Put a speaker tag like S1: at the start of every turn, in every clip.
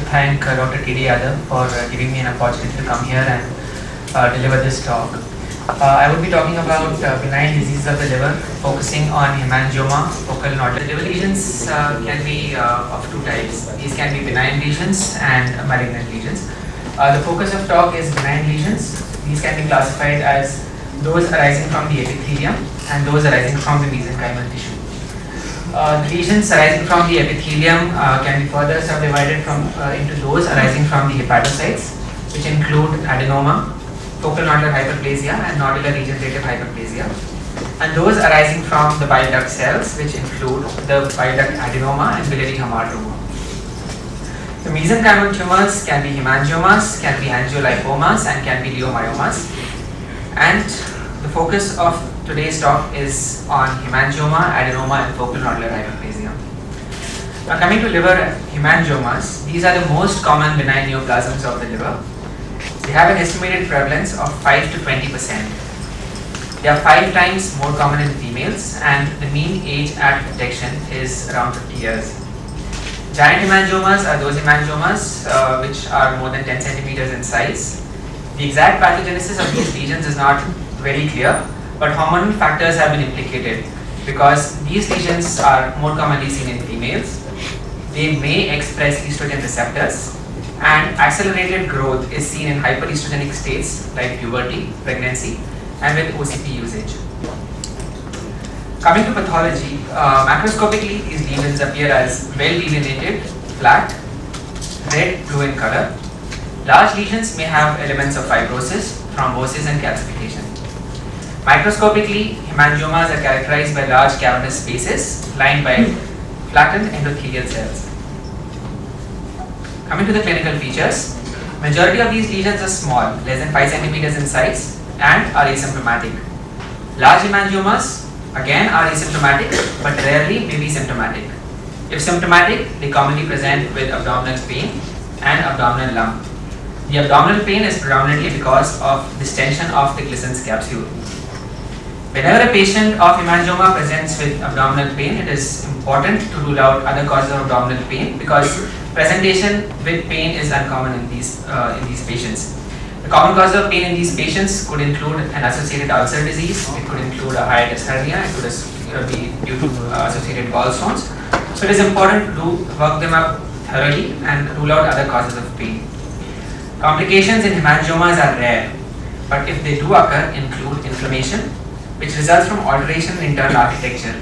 S1: thank Dr. K.D. Yadav for giving me an opportunity to come here and deliver this talk. I will be talking about benign diseases of the liver, focusing on hemangioma, focal nodular. Liver lesions can be of two types. These can be benign lesions and malignant lesions. The focus of talk is benign lesions. These can be classified as those arising from the epithelium and those arising from the mesenchymal tissue. The lesions arising from the epithelium can be further subdivided into those arising from the hepatocytes, which include adenoma, focal nodular hyperplasia, and nodular regenerative hyperplasia, and those arising from the bile duct cells, which include the bile duct adenoma and biliary hamartoma. The mesenchymal tumors can be hemangiomas, can be angiolipomas, and can be leiomyomas. And the focus of today's talk is on hemangioma, adenoma, and focal nodular hyperplasia. Now, coming to liver hemangiomas, these are the most common benign neoplasms of the liver. They have an estimated prevalence of 5 to 20%. They are 5 times more common in females, and the mean age at detection is around 50 years. Giant hemangiomas are those hemangiomas which are more than 10 centimeters in size. The exact pathogenesis of these lesions is not very clear, but hormonal factors have been implicated because these lesions are more commonly seen in females. They may express estrogen receptors, and accelerated growth is seen in hyperestrogenic states like puberty, pregnancy, and with OCP usage. Coming to pathology, macroscopically these lesions appear as well delineated, flat, red, blue in color. Large lesions may have elements of fibrosis, thrombosis, and calcification. Microscopically, hemangiomas are characterized by large cavernous spaces lined by flattened endothelial cells. Coming to the clinical features, majority of these lesions are small, less than 5 centimeters in size, and are asymptomatic. Large hemangiomas again are asymptomatic, but rarely may be symptomatic. If symptomatic, they commonly present with abdominal pain and abdominal lump. The abdominal pain is predominantly because of distension of the Glissen's capsule. Whenever a patient of hemangioma presents with abdominal pain, it is important to rule out other causes of abdominal pain because presentation with pain is uncommon in these patients. The common causes of pain in these patients could include an associated ulcer disease, it could include a hiatus hernia, it could be due to associated gallstones. So it is important to work them up thoroughly and rule out other causes of pain. Complications in hemangiomas are rare, but if they do occur, include inflammation, which results from alteration in internal architecture.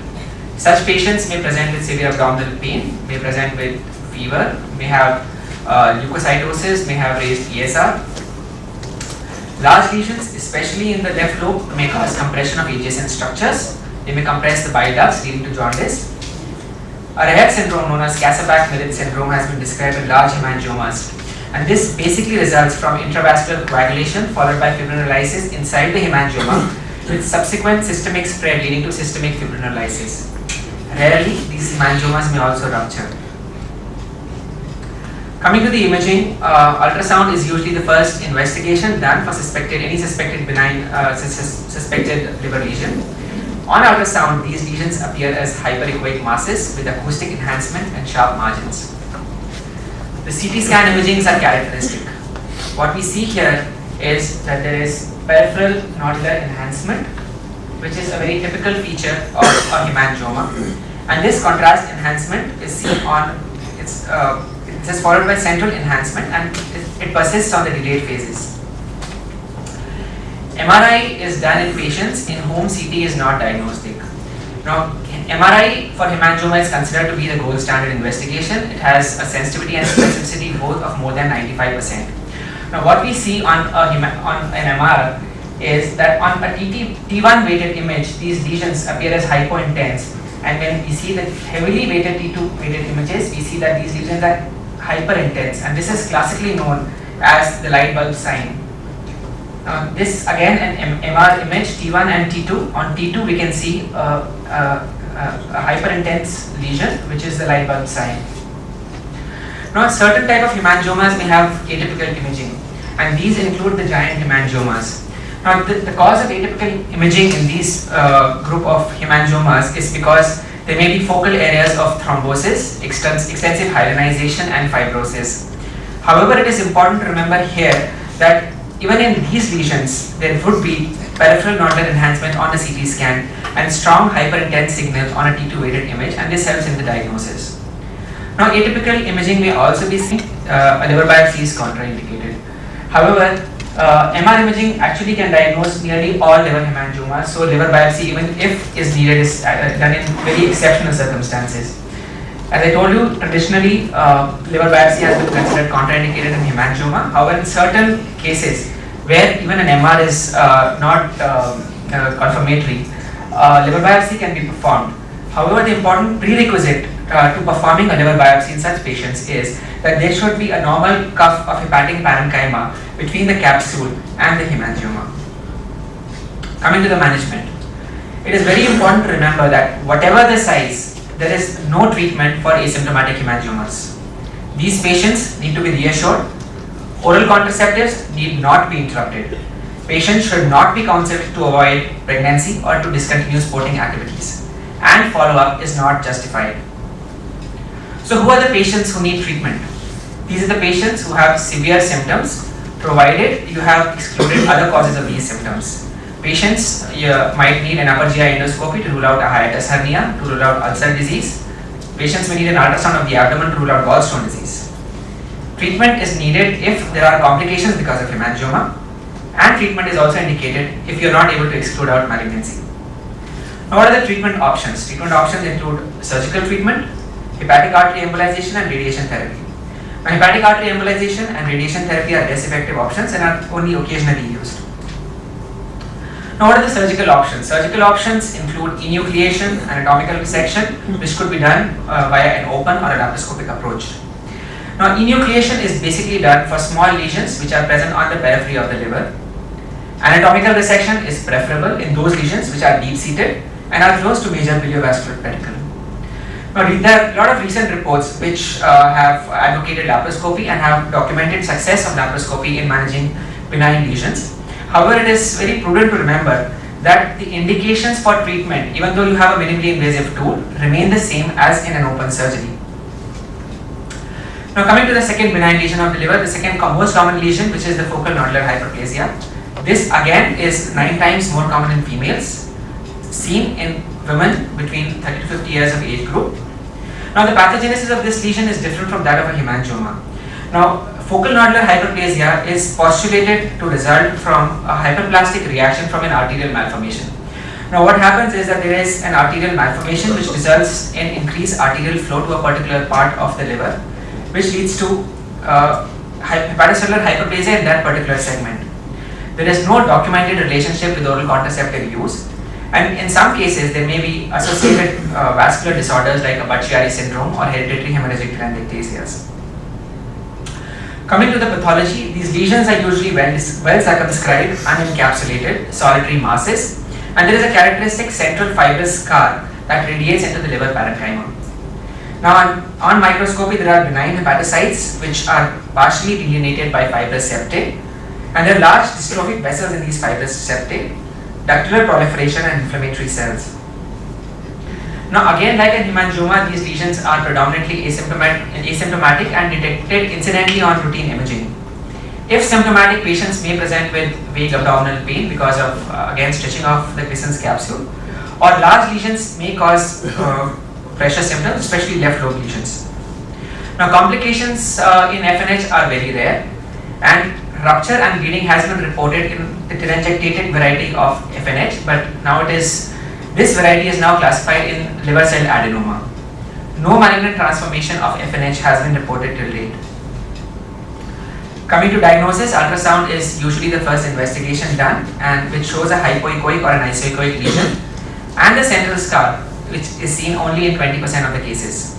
S1: Such patients may present with severe abdominal pain, may present with fever, may have leukocytosis, may have raised ESR. Large lesions, especially in the left lobe, may cause compression of adjacent structures. They may compress the bile ducts, leading to jaundice. A rare syndrome known as Kasabach-Merritt syndrome has been described in large hemangiomas, and this basically results from intravascular coagulation followed by fibrinolysis inside the hemangioma, with subsequent systemic spread leading to systemic fibrinolysis. Rarely, these hemangiomas may also rupture. Coming to the imaging, ultrasound is usually the first investigation done for any suspected benign suspected liver lesion. On ultrasound, these lesions appear as hyperechoic masses with acoustic enhancement and sharp margins. The CT scan imagings are characteristic. What we see here is that there is peripheral nodular enhancement, which is a very typical feature of a hemangioma, and this contrast enhancement is seen on it is followed by central enhancement, and it persists on the delayed phases. MRI is done in patients in whom CT is not diagnostic. Now, MRI for hemangioma is considered to be the gold standard investigation. It has a sensitivity and specificity both of more than 95%. Now, what we see on an MR is that on a T1 weighted image, these lesions appear as hypointense, and when we see the heavily weighted T2 weighted images, we see that these lesions are hyperintense, and this is classically known as the light bulb sign. This again an MR image T1 and T2. On T2 we can see a hyperintense lesion, which is the light bulb sign. Now, certain type of hemangiomas may have atypical imaging, and these include the giant hemangiomas. Now, the cause of atypical imaging in these group of hemangiomas is because there may be focal areas of thrombosis, extensive hyalinization, and fibrosis. However, it is important to remember here that even in these lesions, there would be peripheral nodular enhancement on a CT scan and strong hyperintense signals on a T2 weighted image, and this helps in the diagnosis. Now, atypical imaging may also be seen. A liver biopsy is contraindicated. However, MR imaging actually can diagnose nearly all liver hemangiomas, so liver biopsy, even if is needed, is done in very exceptional circumstances. As I told you, traditionally liver biopsy has been considered contraindicated in hemangioma. However, in certain cases where even an MR is not confirmatory, liver biopsy can be performed. However, the important prerequisite to performing a liver biopsy in such patients is that there should be a normal cuff of hepatic parenchyma between the capsule and the hemangioma. Coming to the management, it is very important to remember that whatever the size, there is no treatment for asymptomatic hemangiomas. These patients need to be reassured. Oral contraceptives need not be interrupted. Patients should not be counseled to avoid pregnancy or to discontinue sporting activities, and follow-up is not justified. So who are the patients who need treatment? These are the patients who have severe symptoms, provided you have excluded other causes of these symptoms. Patients might need an upper GI endoscopy to rule out a hiatus hernia, to rule out ulcer disease. Patients may need an ultrasound of the abdomen to rule out gallstone disease. Treatment is needed if there are complications because of hemangioma, and treatment is also indicated if you are not able to exclude out malignancy. Now, what are the treatment options? Treatment options include surgical treatment, hepatic artery embolization, and radiation therapy. Now, hepatic artery embolization and radiation therapy are less effective options and are only occasionally used. Now, what are the surgical options? Surgical options include enucleation, anatomical resection, which could be done via an open or a laparoscopic approach. Now, enucleation is basically done for small lesions which are present on the periphery of the liver. Anatomical resection is preferable in those lesions which are deep-seated and are close to major biliovascular pedicle. Now, there are a lot of recent reports which have advocated laparoscopy and have documented success of laparoscopy in managing benign lesions. However, it is very prudent to remember that the indications for treatment, even though you have a minimally invasive tool, remain the same as in an open surgery. Now, coming to the second benign lesion of the liver, the second most common lesion, which is the focal nodular hyperplasia. This again is 9 times more common in females, seen in women between 30 to 50 years of age group. Now, the pathogenesis of this lesion is different from that of a hemangioma. Now, focal nodular hyperplasia is postulated to result from a hyperplastic reaction from an arterial malformation. Now, what happens is that there is an arterial malformation which results in increased arterial flow to a particular part of the liver, which leads to hepatocellular hyperplasia in that particular segment. There is no documented relationship with oral contraceptive use, and in some cases there may be associated vascular disorders like a Budd-Chiari syndrome or hereditary hemorrhagic telangiectasias. Coming to the pathology, these lesions are usually well circumscribed, unencapsulated, solitary masses, and there is a characteristic central fibrous scar that radiates into the liver parenchyma. Now, on microscopy, there are benign hepatocytes which are partially delineated by fibrous septae, and there are large dystrophic vessels in these fibrous septae, ductular proliferation, and inflammatory cells. Now, again, like in hemangioma, these lesions are predominantly asymptomatic and detected incidentally on routine imaging. If symptomatic, patients may present with vague abdominal pain because of, again, stretching of the Grison's capsule, or large lesions may cause pressure symptoms, especially left lobe lesions. Now, complications in FNH are very rare, and rupture and bleeding has been reported in the telangiectatic variety of FNH, but now this variety is now classified in liver cell adenoma. No malignant transformation of FNH has been reported till date. Coming to diagnosis, ultrasound is usually the first investigation done, and which shows a hypoechoic or an isoechoic lesion and a central scar, which is seen only in 20% of the cases.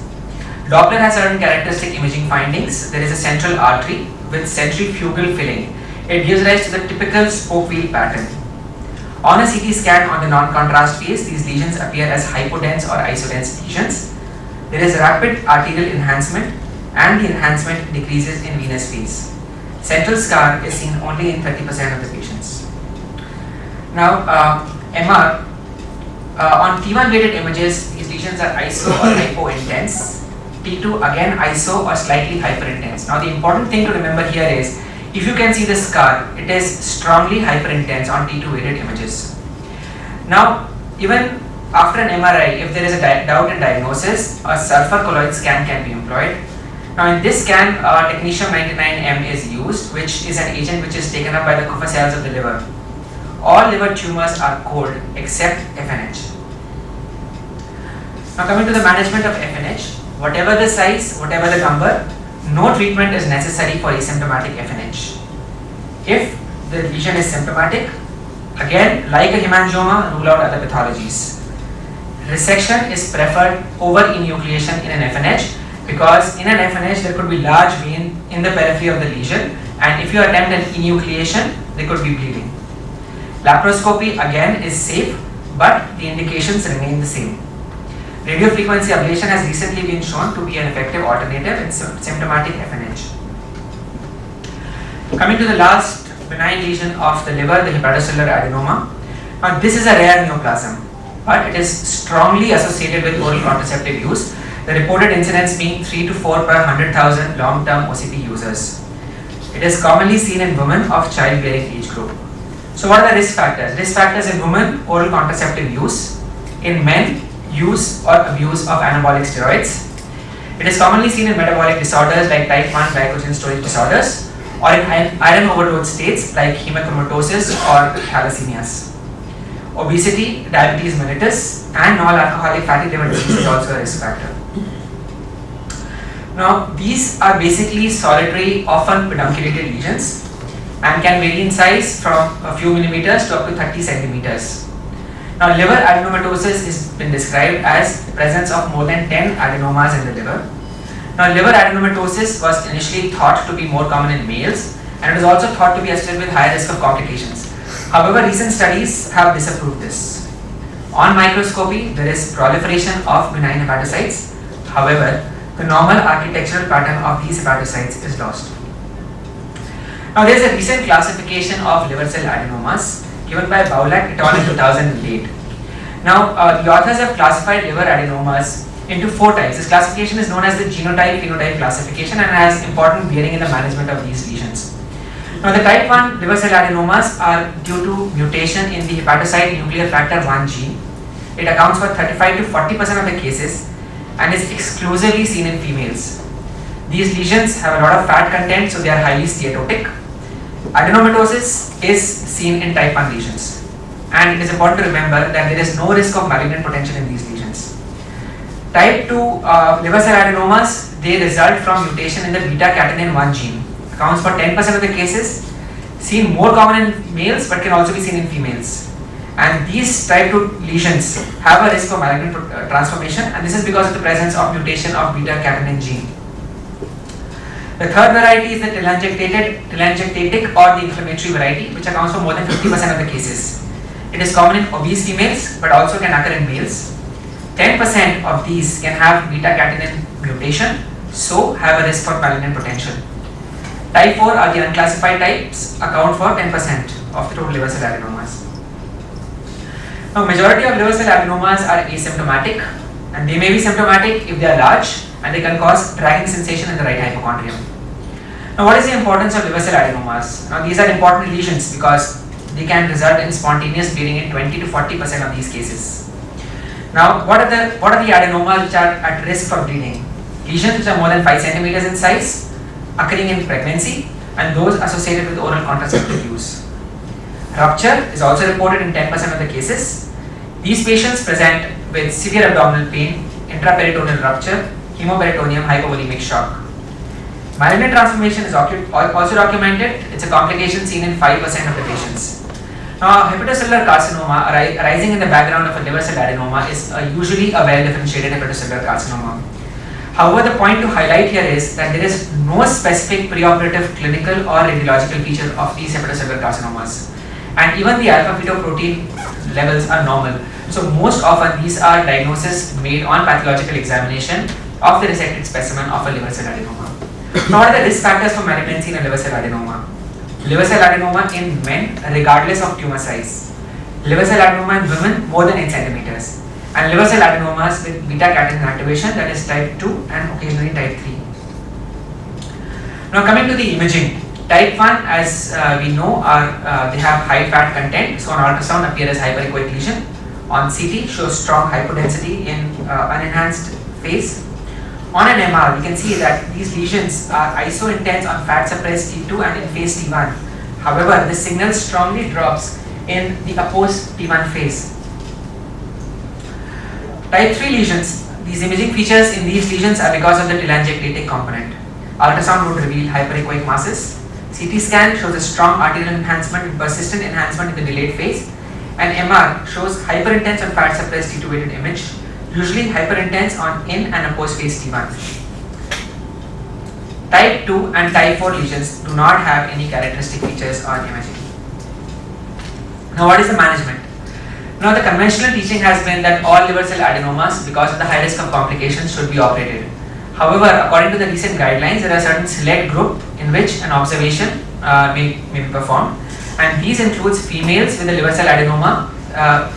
S1: Doppler has certain characteristic imaging findings. There is a central artery with centrifugal filling. It gives rise to the typical spoke wheel pattern. On a CT scan on the non-contrast phase, these lesions appear as hypodense or isodense lesions. There is rapid arterial enhancement, and the enhancement decreases in venous phase. Central scar is seen only in 30% of the patients. Now, MR, on T1 weighted images, these lesions are iso or hypo intense. T2 again iso or slightly hyperintense. Now the important thing to remember here is, if you can see the scar, it is strongly hyperintense on T2 aided images. Now even after an MRI, if there is a doubt in diagnosis, a sulfur colloid scan can be employed. Now in this scan, technetium 99M is used, which is an agent which is taken up by the Kupffer cells of the liver. All liver tumors are cold except FNH. Now coming to the management of FNH, whatever the size, whatever the number, no treatment is necessary for asymptomatic FNH. If the lesion is symptomatic, again like a hemangioma, rule out other pathologies. Resection is preferred over enucleation in an FNH, because in an FNH there could be large vein in the periphery of the lesion, and if you attempt an enucleation, there could be bleeding. Laparoscopy again is safe, but the indications remain the same. Radiofrequency ablation has recently been shown to be an effective alternative in symptomatic FNH. Coming to the last benign lesion of the liver, the hepatocellular adenoma. Now this is a rare neoplasm, but it is strongly associated with oral contraceptive use. The reported incidence being 3 to 4 per 100,000 long-term OCP users. It is commonly seen in women of childbearing age group. So what are the risk factors? Risk factors in women, oral contraceptive use. In men, use or abuse of anabolic steroids. It is commonly seen in metabolic disorders like type 1 glycogen storage disorders, or in iron overload states like hemochromatosis or thalassemias. Obesity, diabetes mellitus, and non-alcoholic fatty liver disease is also a risk factor. Now, these are basically solitary, often pedunculated lesions and can vary in size from a few millimeters to up to 30 centimeters. Now, liver adenomatosis has been described as presence of more than 10 adenomas in the liver. Now, liver adenomatosis was initially thought to be more common in males, and it is also thought to be associated with high risk of complications. However, recent studies have disapproved this. On microscopy, there is proliferation of benign hepatocytes. However, the normal architectural pattern of these hepatocytes is lost. Now, there is a recent classification of liver cell adenomas given by Baulak et al. In 2008. Now, the authors have classified liver adenomas into 4 types. This classification is known as the genotype-phenotype classification and has important bearing in the management of these lesions. Now, the type 1 liver cell adenomas are due to mutation in the hepatocyte nuclear factor 1 gene. It accounts for 35 to 40% of the cases and is exclusively seen in females. These lesions have a lot of fat content, so they are highly steatotic. Adenomatosis is seen in type 1 lesions, and it is important to remember that there is no risk of malignant potential in these lesions. Type 2 liver cell adenomas, they result from mutation in the beta-catenin 1 gene. Accounts for 10% of the cases, seen more common in males but can also be seen in females. And these type 2 lesions have a risk of malignant transformation, and this is because of the presence of mutation of beta-catenin gene. The third variety is the telangiectatic or the inflammatory variety, which accounts for more than 50% of the cases. It is common in obese females but also can occur in males. 10% of these can have beta-catenin mutation, so have a risk for malignant potential. Type 4 are the unclassified types, account for 10% of the total liver cell adenomas. Now, majority of liver cell adenomas are asymptomatic, and they may be symptomatic if they are large and they can cause dragging sensation in the right hypochondrium. Now, what is the importance of liver cell adenomas? Now, these are important lesions because they can result in spontaneous bleeding in 20 to 40% of these cases. Now, what are the adenomas which are at risk for bleeding? Lesions which are more than 5 centimeters in size, occurring in pregnancy, and those associated with oral contraceptive use. Rupture is also reported in 10% of the cases. These patients present with severe abdominal pain, intraperitoneal rupture, hemoperitoneum, hypovolemic shock. Malignant transformation is also documented. It's a complication seen in 5% of the patients. Now, hepatocellular carcinoma arising in the background of a liver cell adenoma is usually a well-differentiated hepatocellular carcinoma. However, the point to highlight here is that there is no specific preoperative clinical or radiological feature of these hepatocellular carcinomas, and even the alpha-fetoprotein levels are normal. So most often these are diagnoses made on pathological examination of the resected specimen of a liver cell adenoma. Now, what are the risk factors for malignancy in a liver cell adenoma? Liver cell adenoma in men regardless of tumor size. Liver cell adenoma in women more than 8 centimeters. and liver cell adenomas with beta-catenin activation, that is type 2 and occasionally type 3. Now coming to the imaging, type 1, as we know, they have high fat content, so on ultrasound appear as hyperechoic lesion. On CT shows strong hypodensity in unenhanced phase. On an MR, we can see that these lesions are iso-intense on fat suppressed T2 and in phase T1. However, the signal strongly drops in the opposed T1 phase. Type 3 lesions, these imaging features in these lesions are because of the telangiectatic component. Ultrasound would reveal hyperechoic masses. CT scan shows a strong arterial enhancement with persistent enhancement in the delayed phase. And MR shows hyperintense on fat suppressed T2 weighted image, usually hyperintense on in and opposed phase T1. Type 2 and type 4 lesions do not have any characteristic features on imaging. Now what is the management? Now the conventional teaching has been that all liver cell adenomas, because of the high risk of complications, should be operated. However, according to the recent guidelines, there are certain select group in which an observation may be performed, and these includes females with a liver cell adenoma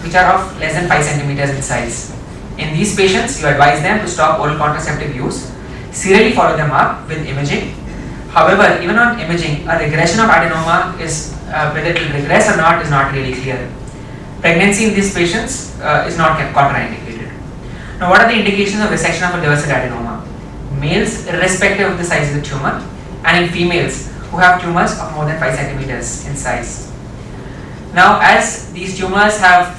S1: which are of less than 5 centimeters in size. In these patients, you advise them to stop oral contraceptive use, serially follow them up with imaging. However, even on imaging, a regression of adenoma is whether it will regress or not is not really clear. Pregnancy in these patients is not contraindicated. Now, what are the indications of resection of a liver cell adenoma? Males, irrespective of the size of the tumor, and in females who have tumors of more than 5 centimeters in size. Now, as these tumors have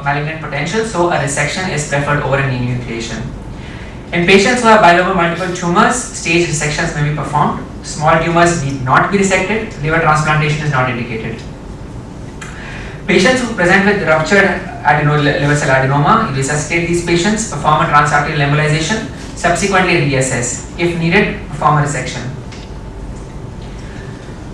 S1: malignant potential, so a resection is preferred over an enucleation. In patients who have bilobal multiple tumors, stage resections may be performed. Small tumors need not be resected. Liver transplantation is not indicated. Patients who present with ruptured liver cell adenoma, you resuscitate these patients, perform a transarterial embolization, subsequently reassess. If needed, perform a resection.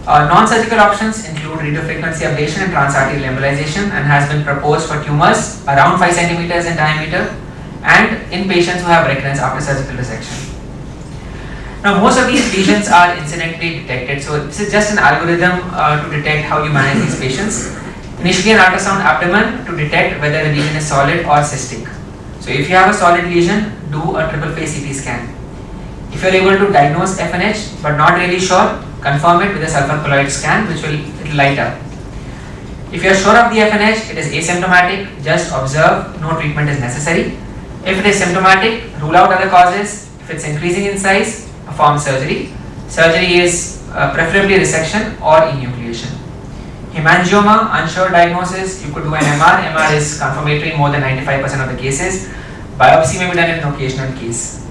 S1: Non-surgical options include radiofrequency ablation and transarterial embolization, and has been proposed for tumors around 5 centimeters in diameter and in patients who have recurrence after surgical resection. Now, most of these lesions are incidentally detected, so this is just an algorithm to detect how you manage these patients. Initially, an ultrasound abdomen to detect whether the lesion is solid or cystic. So, if you have a solid lesion, do a triple phase CT scan. If you are able to diagnose FNH but not really sure, confirm it with a sulfur colloid scan, which will light up. If you are sure of the FNH, it is asymptomatic, just observe, no treatment is necessary. If it is symptomatic, rule out other causes. If it's increasing in size, perform surgery. Surgery is preferably resection or enucleation. Hemangioma, unsure diagnosis, you could do an MR. MR is confirmatory in more than 95% of the cases. Biopsy may be done in an occasional case.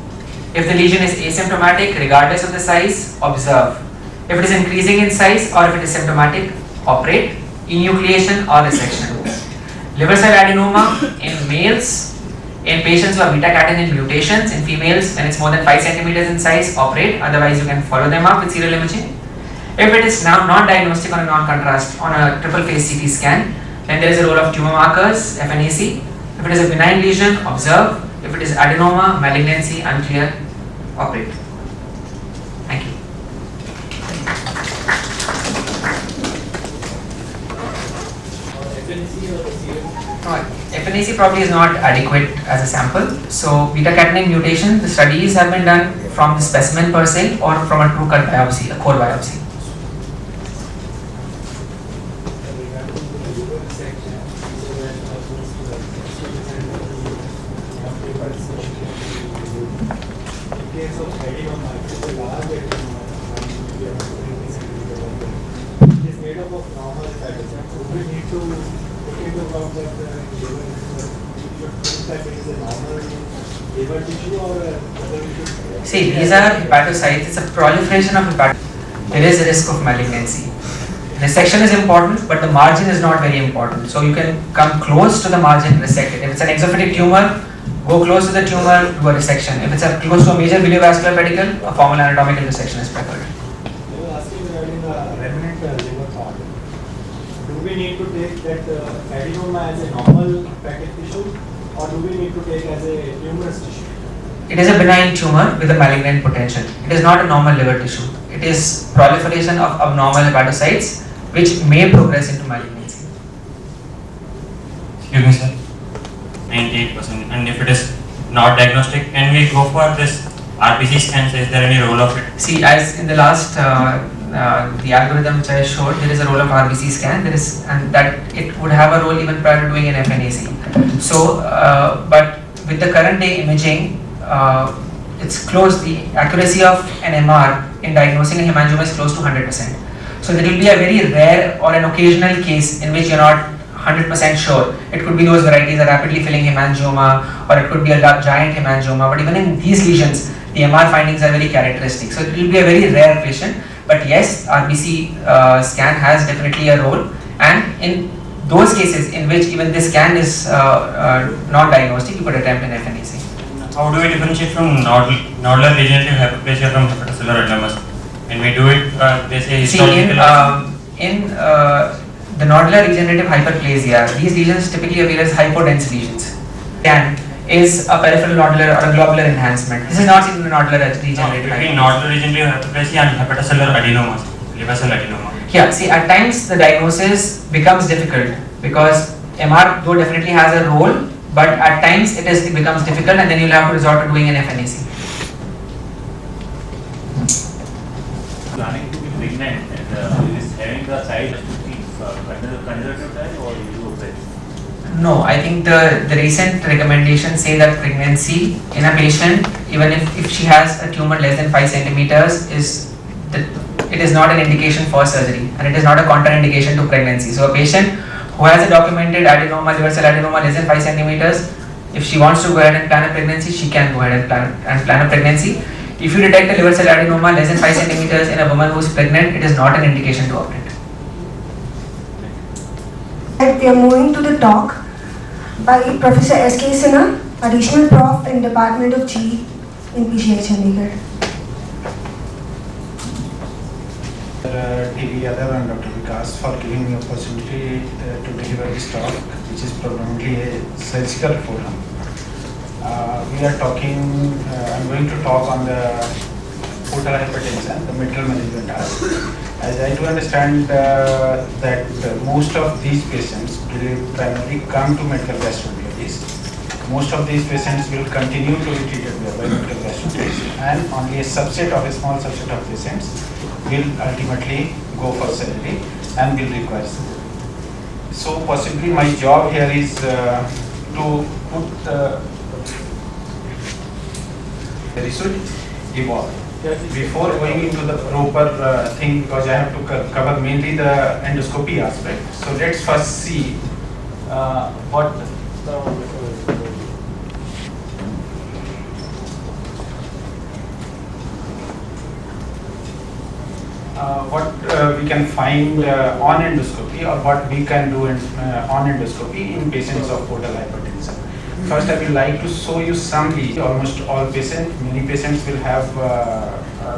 S1: If the lesion is asymptomatic, regardless of the size, observe. If it is increasing in size or if it is symptomatic, operate, enucleation or resection. Liver cell adenoma in males, in patients who have beta-catenin mutations, in females when it's more than 5 centimeters in size, operate, otherwise you can follow them up with serial imaging. If it is now non-diagnostic or a non-contrast on a triple phase CT scan, then there is a role of tumor markers, FNAC. If it is a benign lesion, observe. If it is adenoma, malignancy, unclear, operate. Thank you. FNAC probably is not adequate as a sample. So beta-catenin mutation, the studies have been done from the specimen per se or from a true cut biopsy, a core biopsy. See, these are hepatocytes, it's a proliferation of hepatocytes. There is a risk of malignancy. Resection is important, but the margin is not very important. So you can come close to the margin, resect it. If it's an exophytic tumor, go close to the tumor, do a resection. If it's close to a major biliovascular pedicle, a formal anatomical resection is preferred.
S2: I was asking regarding the remnant liver part. Do we need to take that adenoma as a normal packet tissue, or do we need to take as a tumorous tissue?
S1: It is a benign tumor with a malignant potential. It is not a normal liver tissue. It is proliferation of abnormal hepatocytes which may progress into malignancy.
S3: Excuse me, sir. 90 98%. And if it is not diagnostic, can we go for this RBC scans? Is there any role of it?
S1: See, as in the last the algorithm which I showed, there is a role of RBC scan. There is, and that it would have a role even prior to doing an FNAC. So, but with the current day imaging, it's close. The accuracy of an MR in diagnosing a hemangioma is close to 100%. So there will be a very rare or an occasional case in which you're not 100% sure. It could be those varieties are rapidly filling hemangioma, or it could be a giant hemangioma. But even in these lesions, the MR findings are very characteristic. So it will be a very rare patient. But yes, RBC scan has definitely a role, and in those cases in which even this scan is not diagnostic, you could attempt an FNAC.
S3: How do we differentiate from nodular degenerative hyperplasia from hepatocellular adenomas? When we do it, they say
S1: see in the nodular regenerative hyperplasia, these lesions typically appear as hypodense lesions. Scan is a peripheral nodular or a globular enhancement. This is not seen in the nodular regenerative
S3: between
S1: hyperplasia.
S3: nodular regenerative hyperplasia and hepatocellular adenomas, liver cell adenoma.
S1: Yeah, see, at times the diagnosis becomes difficult because MR though definitely has a role, but at times it becomes difficult, and then you'll have to resort to doing an FNAC.
S4: Planning to be pregnant and is having the child conservative time or you operate?
S1: No, I think the recent recommendations say that pregnancy in a patient, even if she has a tumor less than 5 centimeters, it is not an indication for surgery, and it is not a contraindication to pregnancy. So a patient who has a documented adenoma, liver cell adenoma less than 5 centimeters, if she wants to go ahead and plan a pregnancy, she can go ahead and plan a pregnancy. If you detect a liver cell adenoma less than 5 centimeters in a woman who is pregnant, it is not an indication to operate.
S5: And we are moving to the talk by Professor S.K. Sinha, Additional Prof in Department of GE in PGI Chandigarh.
S6: TV Yadav and Dr. Vikas for giving me opportunity to deliver this talk, which is predominantly a surgical forum. We are talking, I'm going to talk on the portal hypertension, the mitral management aspect. As I do understand that most of these patients will primarily come to medical gastroenterologist. Most of these patients will continue to be treated by medical gastroenterologist, and only a small subset of patients will ultimately go for surgery and will require surgery. So possibly my job here is to put they should evolve. Before going into the proper thing, because I have to cover mainly the endoscopy aspect. So let's first see what we can find on endoscopy, or what we can do on endoscopy in patients of portal hypertension. First, I would like to show you some lesions. Almost all patients, many patients will have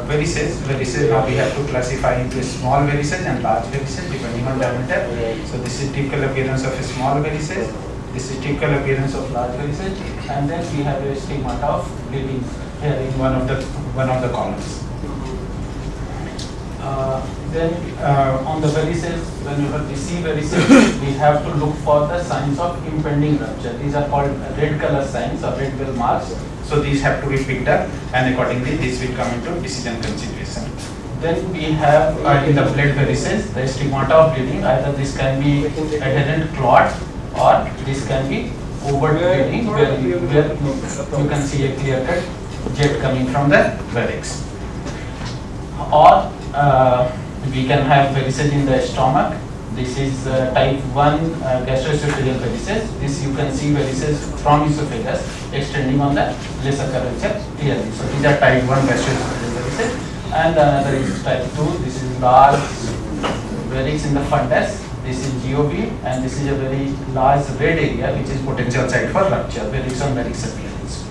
S6: varices. Varices now we have to classify into small varices and large varices depending on diameter. So this is typical appearance of a small varices. This is typical appearance of large varices, and then we have a stigmata of bleeding here in one of the columns. Then on the varices, whenever we see varices, we have to look for the signs of impending rupture. These are called red color signs or red bell marks. So these have to be picked up, and accordingly this will come into decision consideration. Then we have in the blood varices, the stigmata of bleeding. Either this can be adherent clot, or this can be overt bleeding, where you can see a clear-cut jet coming from the varix. Or we can have varices in the stomach. This is type 1 gastroesophageal varices. This you can see varices from esophagus extending on the lesser curvature clearly. So these are type 1 gastroesophageal varices. And another is type 2. This is large varix in the fundus. This is GOB, and this is a very large red area which is potential site for rupture, varix on varix appearance.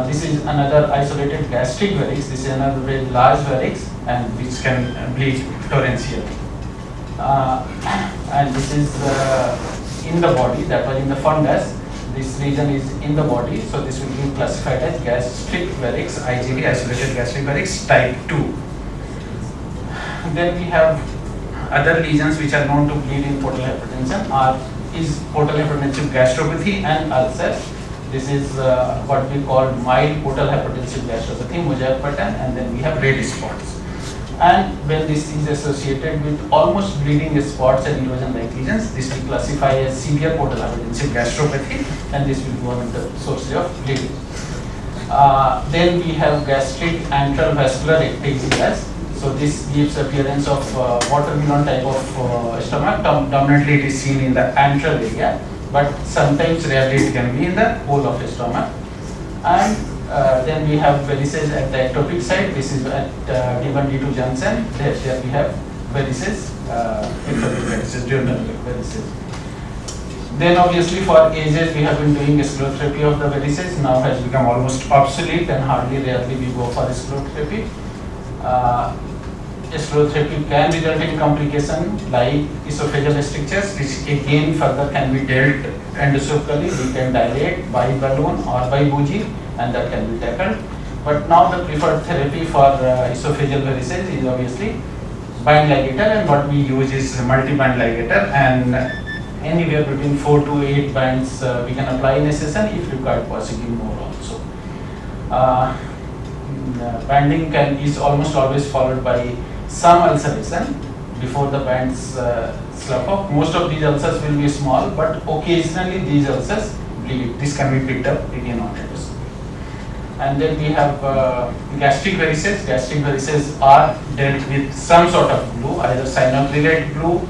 S6: This is another isolated gastric varix. This is another very large varix, and which can bleed torrentially. And this is in the body, that was in the fundus. This region is in the body, so this will be classified as gastric varix, IGV, isolated gastric varix type 2. Then we have other lesions which are known to bleed in portal hypertension are is portal hypertensive gastropathy and ulcer. This is what we call mild portal hypertensive gastropathy, mosaic pattern, and then we have red spots. And when this is associated with almost bleeding spots and erosion-like lesions, this we classify as severe portal hypertensive gastropathy, and this will be one of the sources of bleeding. Then we have gastric antral vascular ectasias. So this gives appearance of watermelon type of stomach. Dominantly it is seen in the antral area, but sometimes rarely it can be in the whole of the stomach. And then we have varices at the ectopic side. This is at D1, D2 junction. There we have varices, ectopic varices, duodenal varices. Then obviously for ages we have been doing sclerotherapy of the varices. Now has become almost obsolete and rarely we go for sclerotherapy. Sclerotherapy can result in complication like esophageal strictures, which again further can be dealt endoscopically. We can dilate by balloon or by bougie, and that can be tackled. But now the preferred therapy for esophageal varices is obviously bind ligator, and what we use is multi-band ligator, and anywhere between 4 to 8 bands we can apply in a session, if required possibly more also. Banding is almost always followed by some ulceration before the bands slough off. Most of these ulcers will be small, but occasionally these ulcers bleed. This can be picked up again on endoscopy. And then we have gastric varices. Gastric varices are dealt with some sort of glue, either cyanoacrylate glue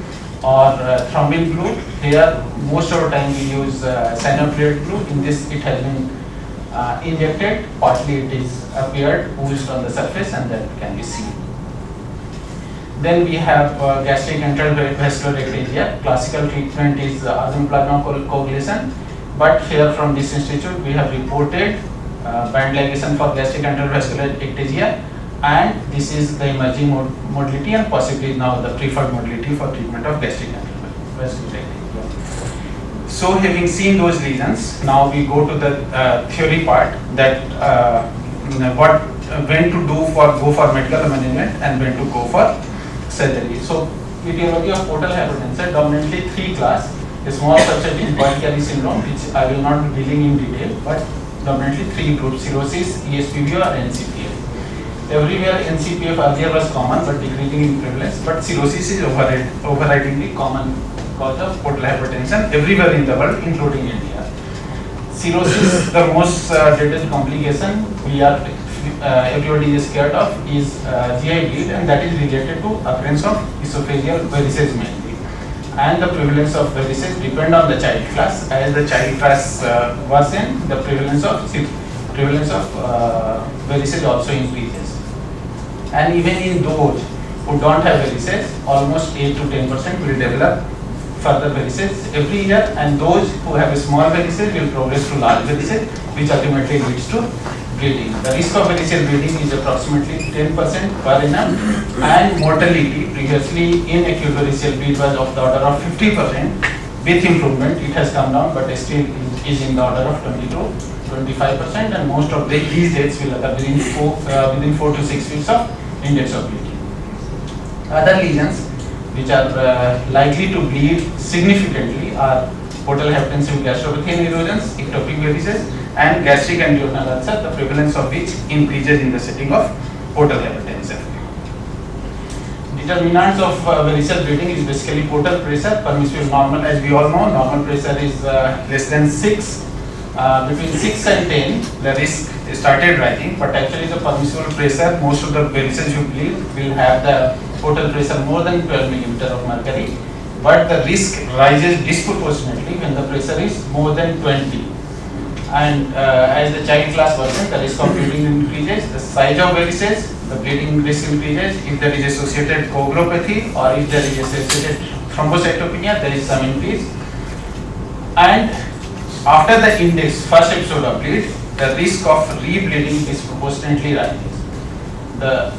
S6: or thrombin glue. Here most of the time we use cyanoacrylate glue. In this it has been injected, partly it is appeared, oozed on the surface, and that can be seen. Then we have gastric antral vascular ectasia. Classical treatment is arsen plasma coagulation, but here from this institute we have reported band ligation for gastric antral vascular ectasia, and this is the emerging modality and possibly now the preferred modality for treatment of gastric antral vascular ectasia. So having seen those lesions, now we go to the theory part, that when to go for medical management and when to go for surgery. So etiology of portal hypertension, dominantly 3 class. A small subset is Budd-Chiari syndrome, which I will not be dealing in detail, but dominantly 3 groups: cirrhosis, ESPV or NCPF. Everywhere NCPF earlier was common but decreasing in prevalence, but cirrhosis is overridingly common cause of portal hypertension everywhere in the world, including India. Cirrhosis, the most deadly complication everybody is scared of is GI bleed, and that is related to occurrence of esophageal varices mainly. And the prevalence of varices depend on the child class. As the child class worsens, the prevalence of varices also increases. And even in those who don't have varices, almost 8 to 10% will develop further varices every year, and those who have a small varices will progress to large varices, which ultimately leads to bleeding. The risk of variceal bleeding is approximately 10% per annum, and mortality previously in acute variceal bleed was of the order of 50%. With improvement, it has come down, but still is in the order of 20 to 25%, and most of these deaths will occur within 4 to 6 weeks of index of bleeding. Other lesions which are likely to bleed significantly are portal hypertensive gastropathy and erosions, ectopic varices, and gastric and duodenal ulcer, the prevalence of which increases in the setting of portal hypertension. Determinants of variceal bleeding is basically portal pressure, permissible normal. As we all know, normal pressure is less than 6. Between 6 and 10, the risk started rising, but actually the permissible pressure, most of the varices you bleed will have the portal pressure more than 12 millimeter of mercury, but the risk rises disproportionately when the pressure is more than 20. And as the child class worsens, the risk of bleeding increases, the size of varices, the bleeding risk increases. If there is associated coagulopathy or if there is associated thrombocytopenia, there is some increase. And after the index first episode of bleed, the risk of rebleeding disproportionately rises. The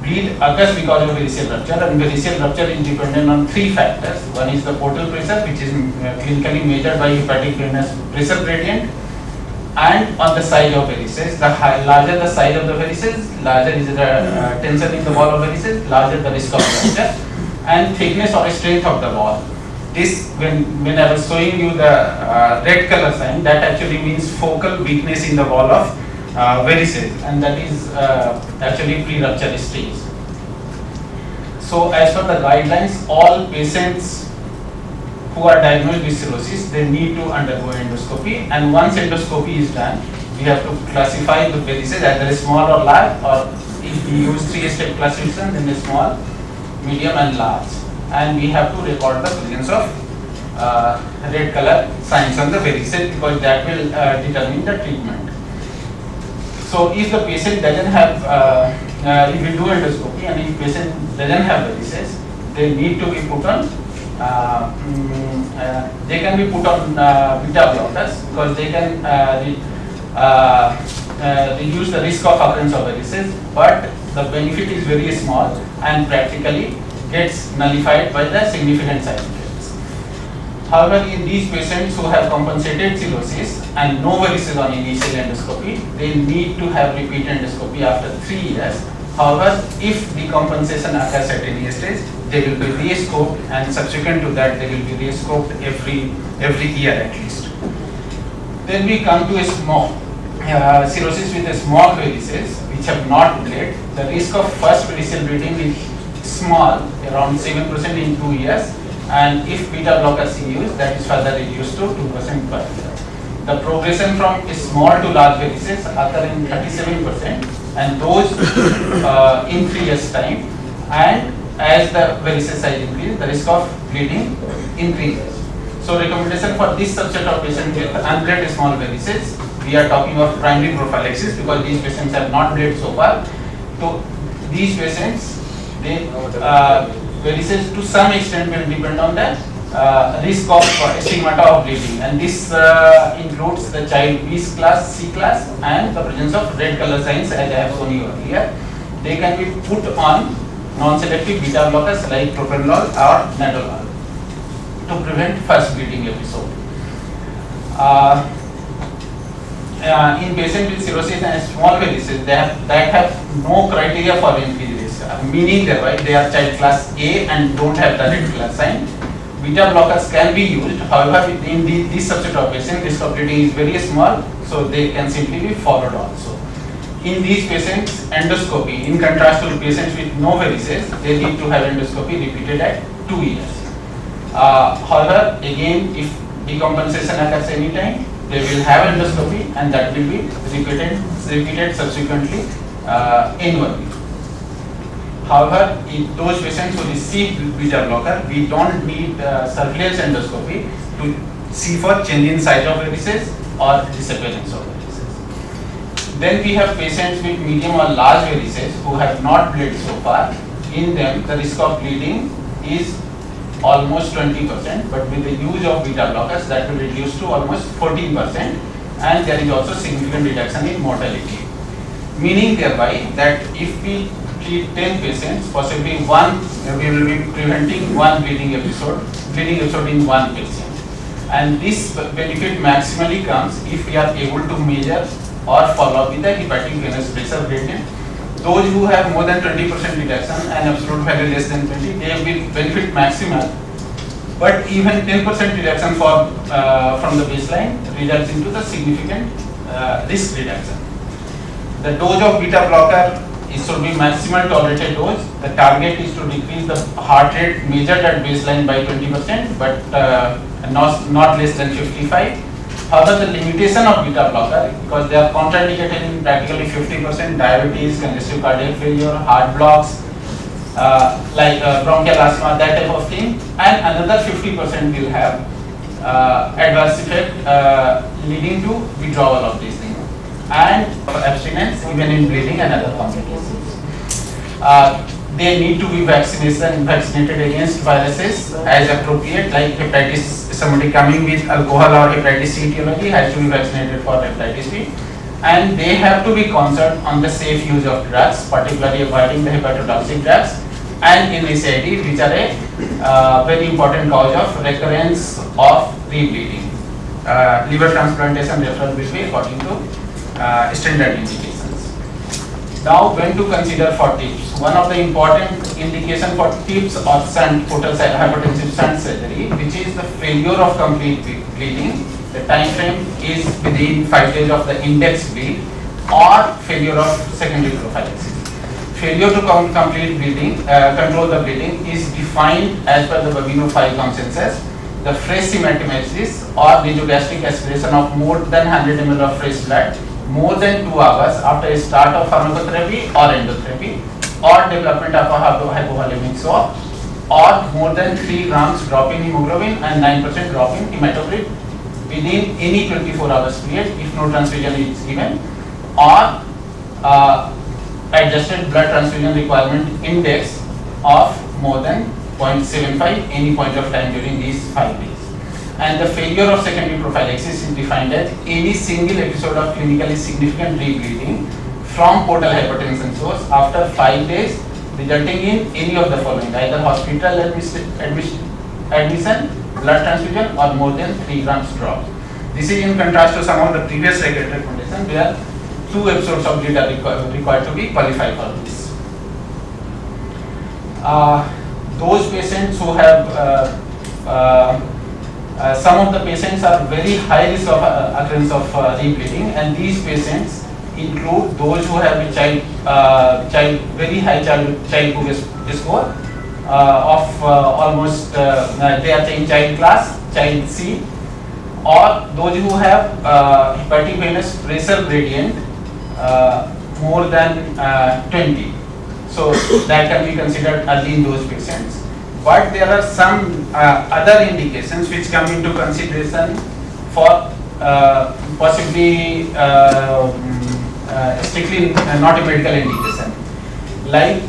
S6: bleed occurs because of variceal rupture, and variceal rupture is dependent on 3 factors. One is the portal pressure, which is clinically measured by hepatic venous pressure gradient, and on the size of varices. The larger the size of the varices, larger is the tension in the wall of varices, larger the risk of rupture, and thickness or strength of the wall. This, when I was showing you the red color sign, that actually means focal weakness in the wall of varices, and that is actually pre-rupture stage. So as per the guidelines, all patients who are diagnosed with cirrhosis, they need to undergo endoscopy, and once endoscopy is done, we have to classify the varices either small or large, or if we use 3-step classification, then small, medium and large, and we have to record the presence of red color signs on the varices, because that will determine the treatment. So if the patient doesn't have, if we do endoscopy and if patient doesn't have varices, they need to be put on, they can be put on beta blockers, because they can reduce the risk of occurrence of varices, but the benefit is very small and practically gets nullified by the significant side effects. However, in these patients who have compensated cirrhosis and no varices on initial endoscopy, they need to have repeat endoscopy after 3 years. However, if decompensation occurs at any stage, they will be re-scoped, and subsequent to that, they will be re-scoped every year at least. Then we come to a small cirrhosis with a small varices which have not bled. The risk of first variceal bleeding is small, around 7% in 2 years, and if beta blockers is used, that is further reduced to 2% per year. The progression from small to large varices occur in 37%, and those in 3 years time, and as the varices size increases, the risk of bleeding increases. So recommendation for this subset of patients with unbled small varices, we are talking of primary prophylaxis, because these patients have not bled so far. So these patients, they varices to some extent will depend on the risk of stigmata of bleeding, and this includes the child B class, C class, and the presence of red color signs, as I have shown you earlier. They can be put on non-selective beta blockers like propranolol or nadolol to prevent first bleeding episode. In patients with cirrhosis and small varices, that have no criteria for increased risk, meaning that they are child class A and don't have the red color sign. Beta blockers can be used. However, in this subset of patients, risk of bleeding is very small, so they can simply be followed also. In these patients, endoscopy, in contrast to patients with no varices, they need to have endoscopy repeated at 2 years. However, again, if decompensation occurs any time, they will have endoscopy, and that will be repeated subsequently annually. However, in those patients who receive beta blocker, we don't need surveillance endoscopy to see for change in size of varices or disappearance of varices. Then we have patients with medium or large varices who have not bled so far. In them, the risk of bleeding is almost 20%, but with the use of beta blockers, that will reduce to almost 14%, and there is also significant reduction in mortality. Meaning thereby that if we treat 10 patients, possibly we will be preventing one bleeding episode in one patient. And this benefit maximally comes if we are able to measure or follow up with the hepatic venous pressure gradient. Those who have more than 20% reduction and absolute value less than 20, they will benefit maximal. But even 10% reduction from the baseline results into the significant risk reduction. The dose of beta blocker should be maximal tolerated dose. The target is to decrease the heart rate measured at baseline by 20%, but not less than 55. However, the limitation of beta blocker, because they are contraindicated in practically 50% diabetes, congestive cardiac failure, heart blocks, like bronchial asthma, that type of thing, and another 50% will have adverse effect leading to withdrawal of these things, and abstinence even in bleeding and other complications. They need to be vaccinated against viruses as appropriate, like hepatitis. Somebody coming with alcohol or hepatitis C etiology has to be vaccinated for hepatitis B, and they have to be concerned on the safe use of drugs, particularly avoiding the hepatotoxic drugs and NSAID, which are a very important cause of recurrence of rebleeding. Liver transplantation referral will be according to standard indications. Now, when to consider for TIPS? One of the important indication for TIPS or shunt, portal hypertensive shunt surgery, which is the failure of complete bleeding. The time frame is within 5 days of the index bleed, or failure of secondary prophylaxis. Failure to complete bleeding, control the bleeding is defined as per the Babino 5 consensus. The fresh hematemesis or nasogastric aspiration of more than 100 ml of fresh blood more than 2 hours after a start of pharmacotherapy or endotherapy, or development of a hypovolemic shock, or more than 3 grams drop in hemoglobin and 9% drop in hematocrit within any 24 hours period if no transfusion is given, or adjusted blood transfusion requirement index of more than 0.75 any point of time during these 5 days. And the failure of secondary prophylaxis is defined as any single episode of clinically significant rebleeding from portal hypertension source after 5 days, resulting in any of the following: either hospital admission, blood transfusion, or more than 3 grams drop. This is in contrast to some of the previous recommendations where 2 episodes of bleed are required to be qualified for this. Those patients who have some of the patients are very high risk of occurrence of rebleeding, and these patients include those who have a very high child score of almost they are in child class, child C, or those who have hepatic venous pressure gradient more than 20. So that can be considered early in those patients. But there are some other indications which come into consideration for possibly strictly not a medical indication. Like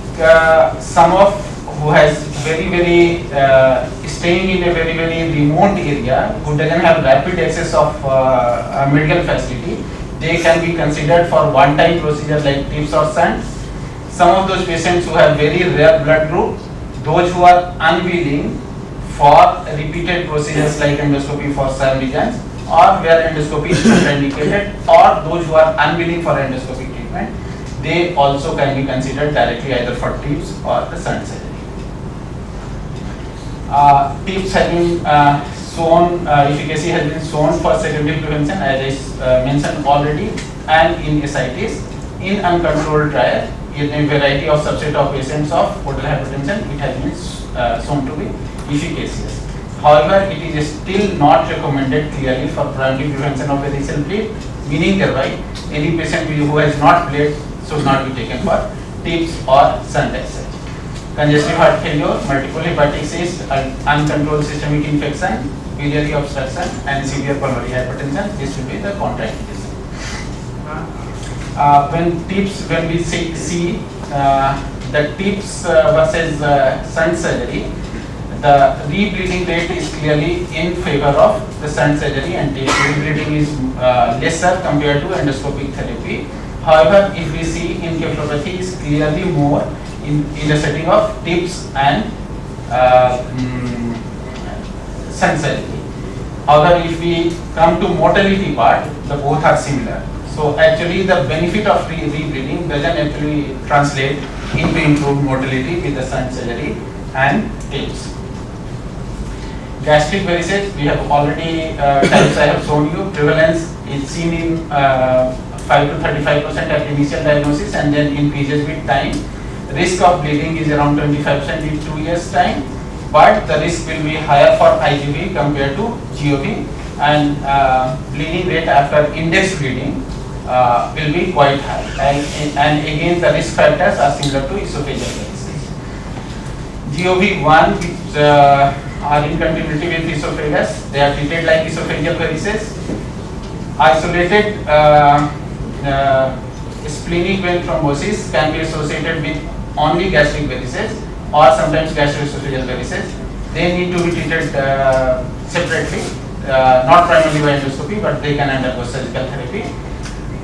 S6: some of who has very staying in a very remote area, who doesn't have rapid access of medical facility, they can be considered for one-time procedure like TIPS or shunt. Some of those patients who have very rare blood group, those who are unwilling for repeated procedures like endoscopy for some regions, or where endoscopy is contraindicated, or those who are unwilling for endoscopic treatment, they also can be considered directly either for TIPS or the shunt surgery. TIPS has been shown, efficacy has been shown for secondary prevention, as I mentioned already, and in ascites. In uncontrolled trial, in a variety of subset of patients of portal hypertension, it has been shown to be efficacious. However, it is still not recommended clearly for primary prevention of variceal bleed, meaning thereby any patient who has not bled should not be taken for TIPS or shunt as such. Congestive heart failure, multiple hepatic cyst, uncontrolled systemic infection, biliary obstruction, and severe pulmonary hypertension, this will be the contraindication. When we see the TIPS versus shunt surgery, the rebleeding rate is clearly in favor of the shunt surgery, and TIPS rebleeding is lesser compared to endoscopic therapy. However, if we see encephalopathy is clearly more in the setting of TIPS and shunt surgery. However, if we come to mortality part, the both are similar. So actually the benefit of rebleeding doesn't actually translate into improved mortality with the shunt surgery and TIPS. Gastric varices, we have already types I have shown you. Prevalence is seen in 5 to 35% at initial diagnosis, and then increases with time. Risk of bleeding is around 25% in 2 years time, but the risk will be higher for IGV compared to GOV, and bleeding rate after index bleeding will be quite high, and again the risk factors are similar to esophageal varices. GOV1 which are in continuity with esophagus, they are treated like esophageal varices. Isolated splenic vein thrombosis can be associated with only gastric varices or sometimes gastroesophageal varices. They need to be treated separately, not primarily by endoscopy, but they can undergo surgical therapy.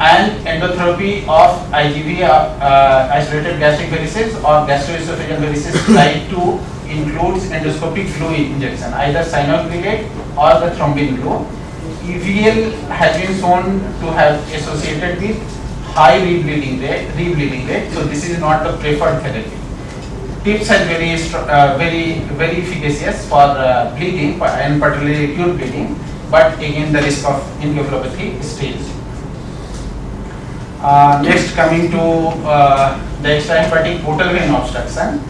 S6: And endotherapy of IGV isolated gastric varices or gastroesophageal varices type 2 includes endoscopic glue injection, either cyanoacrylate or the thrombin glue. EVL has been shown to have associated with high rebleeding rate, so this is not the preferred therapy. TIPS has very efficacious for bleeding and particularly acute bleeding, but again the risk of encephalopathy stays. Next, coming to the extrahepatic portal vein obstruction.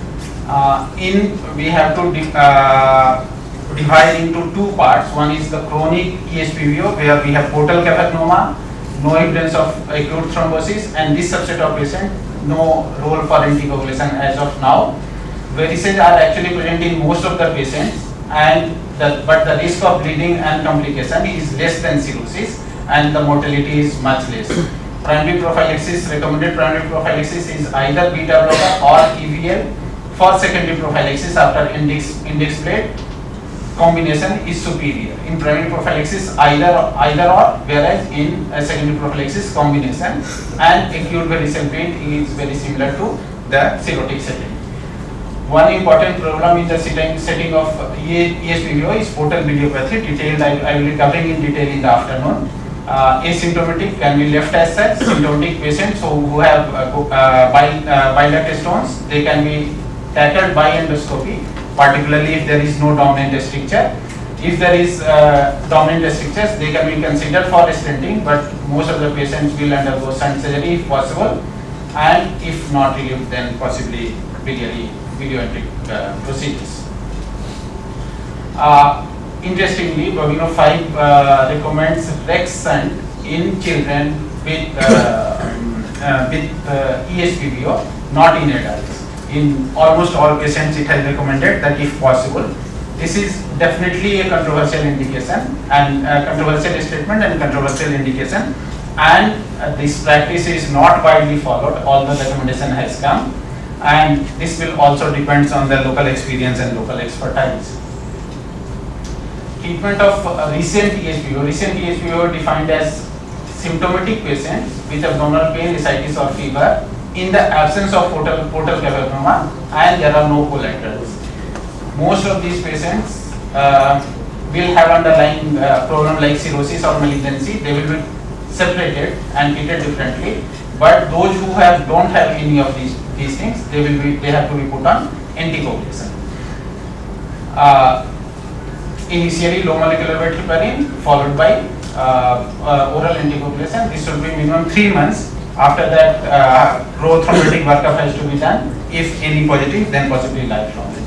S6: We have to divide into two parts. One is the chronic ESPVO, where we have portal cavernoma, no evidence of acute thrombosis, and this subset of patient, no role for anticoagulation as of now. Varices are actually present in most of the patients, but the risk of bleeding and complication is less than cirrhosis, and the mortality is much less. Primary prophylaxis, recommended primary prophylaxis is either beta blocker or EVL. For secondary prophylaxis after index plate, combination is superior. In primary prophylaxis, either or, whereas in secondary prophylaxis, combination, and acute varicose vein is very similar to the cirrhotic setting. One important problem in the setting of ESPVO is portal biliopathy. Detailed, I will be covering in detail in the afternoon. Asymptomatic can be left as such. Symptomatic patients who have bile duct stones, they can be tackled by endoscopy, particularly if there is no dominant stricture. If there is dominant strictures, they can be considered for stenting, but most of the patients will undergo shunt surgery if possible, and if not relieved, then possibly videoentric procedures. Interestingly, Bobino 5 recommends Rex shunt in children with ESPVO, not in adults. In almost all patients, it has recommended that if possible. This is definitely a controversial indication and controversial statement and controversial indication, and this practice is not widely followed, although the recommendation has come, and this will also depends on the local experience and local expertise. Treatment of recent ESPVO defined as symptomatic patients with abdominal pain, ascites or fever in the absence of portal cavernoma, and there are no collaterals. Most of these patients will have underlying problem like cirrhosis or malignancy. They will be separated and treated differently. But those who don't have any of these things, they have to be put on anticoagulation. Initially low molecular weight heparin followed by oral anticoagulation. This should be minimum 3 months. After that, prothrombotic workup has to be done. If any positive, then possibly lifelong anticoagulation.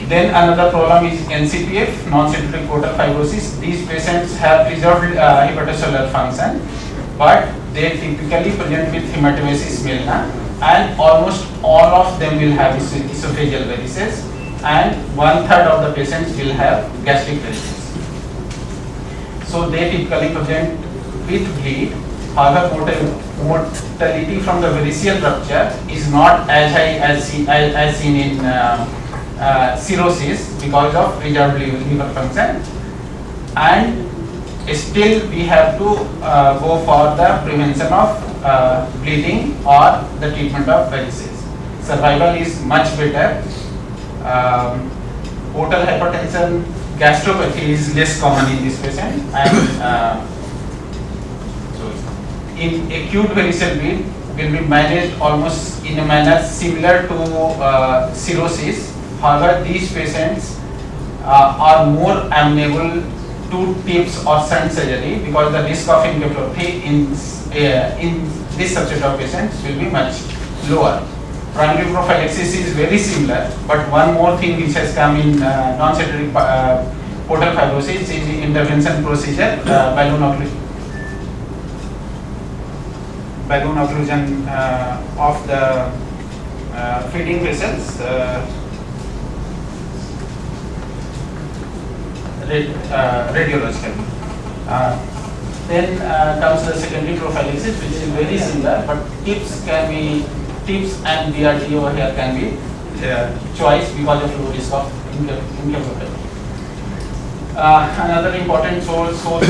S6: Then another problem is NCPF, non-symptomatic portal fibrosis. These patients have preserved hepatocellular function, but they typically present with hematomesis melena, and almost all of them will have esophageal varices, and 1/3 of the patients will have gastric varices. So they typically present with bleed. However, mortality from the variceal rupture is not as high as seen in cirrhosis because of preserved liver function, and still we have to go for the prevention of bleeding or the treatment of varices. Survival is much better. Portal hypertension, gastropathy is less common in this patient, and in acute variceal bleed will be managed almost in a manner similar to cirrhosis. However, these patients are more amenable to TIPS or shunt surgery because the risk of encephalopathy in this subset of patients will be much lower. Primary prophylaxis is very similar, but one more thing which has come in non-symptomatic portal fibrosis is the intervention procedure, balloon occlusion of the feeding vessels, radiologically. Then comes the secondary prophylaxis, which is very similar, but TIPS and BRT over here can be choice because of low risk of encephalopathy. Another important source of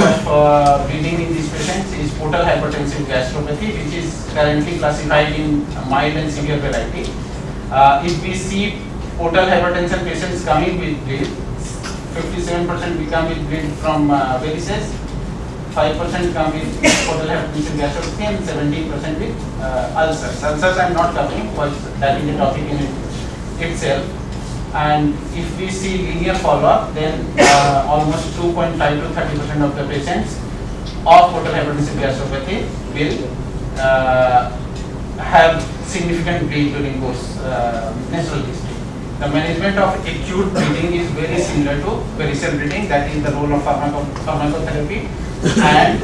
S6: bleeding in these patients is portal hypertensive gastropathy, which is currently classified in mild and severe variety. If we see portal hypertension patients coming with bleed, 57% become with bleed from varices, 5% come with portal hypertension gastropathy and 17% with ulcers. Ulcers I am not covering because that is a topic in itself. And if we see linear follow-up, then almost 2.5 to 30% of the patients of portal hypertensive gastropathy will have significant bleed during course natural history. The management of acute bleeding is very similar to peripheral bleeding. That is the role of pharmacotherapy and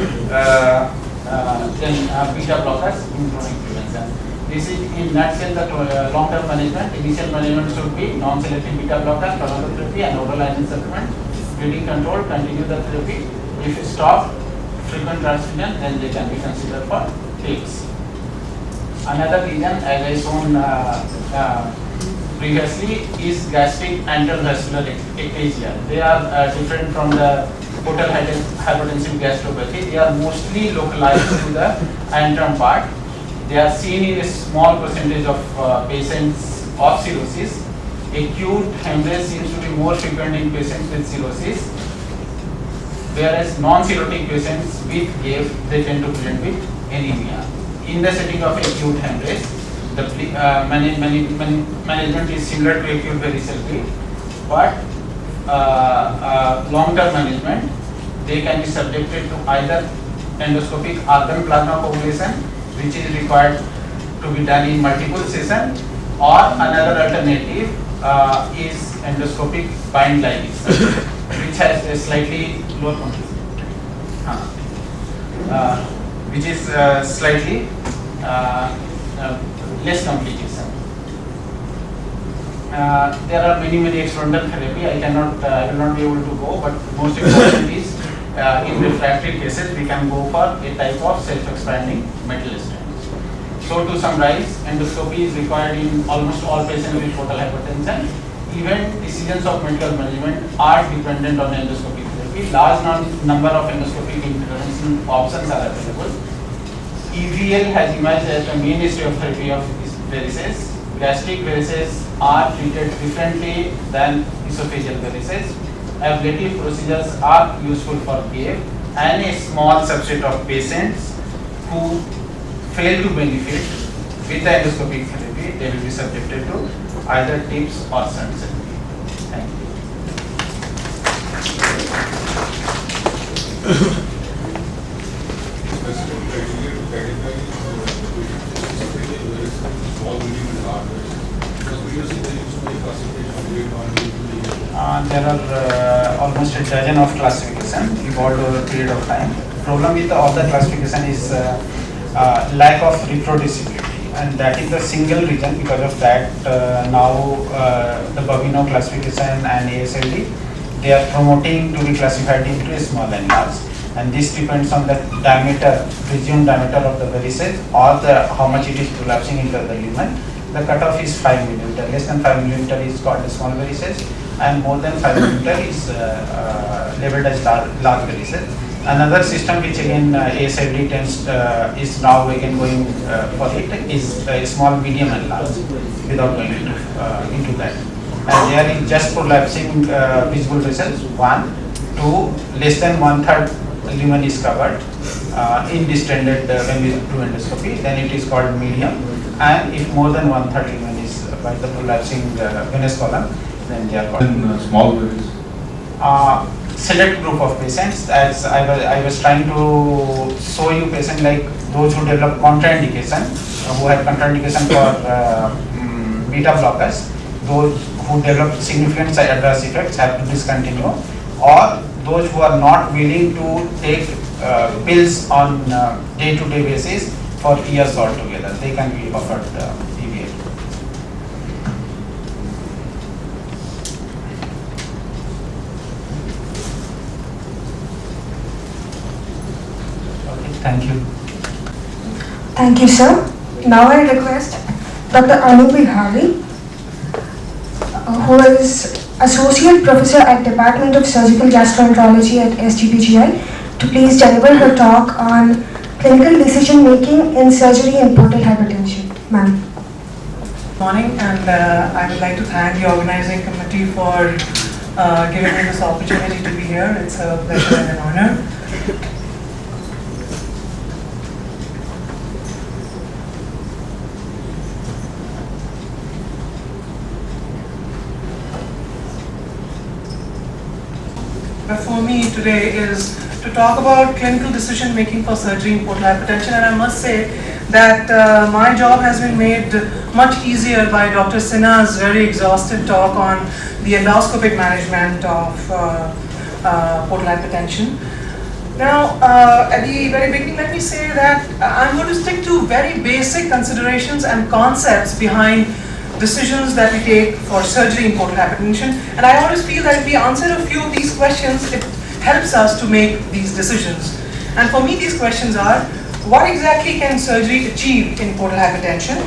S6: then beta blockers in chronic prevention. This is in nutshell the long-term management. Initial management should be non-selective beta blocker, pharmacotherapy and oral iron supplement. Bleeding control, continue the therapy. If you stop frequent transfusion, then they can be considered for TIPS. Another reason, as I shown previously, is gastric antral-vascular ectasia. They are different from the portal hypertensive gastropathy. They are mostly localized to the antrum part. They are seen in a small percentage of patients of cirrhosis. Acute hemorrhage seems to be more frequent in patients with cirrhosis, whereas non-cirrhotic patients with GAFE, they tend to present with anemia. In the setting of acute hemorrhage, the management is similar to acute varicose bleed, but long-term management, they can be subjected to either endoscopic argan plasma coagulation, which is required to be done in multiple sessions, or another alternative is endoscopic bind ligation, which has a slightly lower which is slightly less complication. There are many experimental therapy. I will not be able to go, but most important is in refractory cases we can go for a type of self-expanding metal stents. So to summarize, endoscopy is required in almost all patients with portal hypertension. Even decisions of medical management are dependent on endoscopic therapy. Large number of endoscopic intervention options are available. EVL has emerged as the mainstay of therapy of varices. Gastric varices are treated differently than esophageal varices. Ablative procedures are useful for GAFE, and a small subset of patients who fail to benefit with the endoscopic therapy, they will be subjected to either TIPS or shunt surgery. Thank you. There are almost a dozen of classification evolved over a period of time. Problem with all the classification is lack of reproducibility, and that is the single reason. Because of that, now the Babino classification and ASLD, they are promoting to be classified into small and large, and this depends on the diameter, presumed diameter of the varices, or how much it is collapsing into the lumen. The cutoff is 5 mm. Less than 5 mm is called small varices, and more than 5 mm is labeled as large varices. Another system which again ASLD tends is now again going for it is small, medium and large, without going into that. And there is just prolapsing visible vessels, 1, 2, less than 1/3 lumen is covered in distended when we do endoscopy, then it is called medium, and if more than 1/3 lumen is by the prolapsing venous column, then they are called
S7: small varices.
S6: Select group of patients, as I was trying to show you patients like those who develop contraindication, who have contraindication for beta blockers, those who develop significant side adverse effects have to discontinue, or those who are not willing to take pills on day-to-day basis for years altogether, they can be offered EVL. Thank you.
S5: Thank you, sir. Now I request Dr. Anu Bihari, who is Associate Professor at Department of Surgical Gastroenterology at SGPGI, to please deliver her talk on clinical decision making in surgery and portal hypertension. Ma'am.
S8: Morning, and I would like to thank the organizing committee for giving me this opportunity to be here. It's a pleasure and an honor. before me today is to talk about clinical decision making for surgery in portal hypertension, and I must say that my job has been made much easier by Dr. Sinha's very exhaustive talk on the endoscopic management of portal hypertension. Now, at the very beginning, let me say that I'm going to stick to very basic considerations and concepts behind decisions that we take for surgery in portal hypertension. And I always feel that if we answer a few of these questions, it helps us to make these decisions. And for me, these questions are, what exactly can surgery achieve in portal hypertension?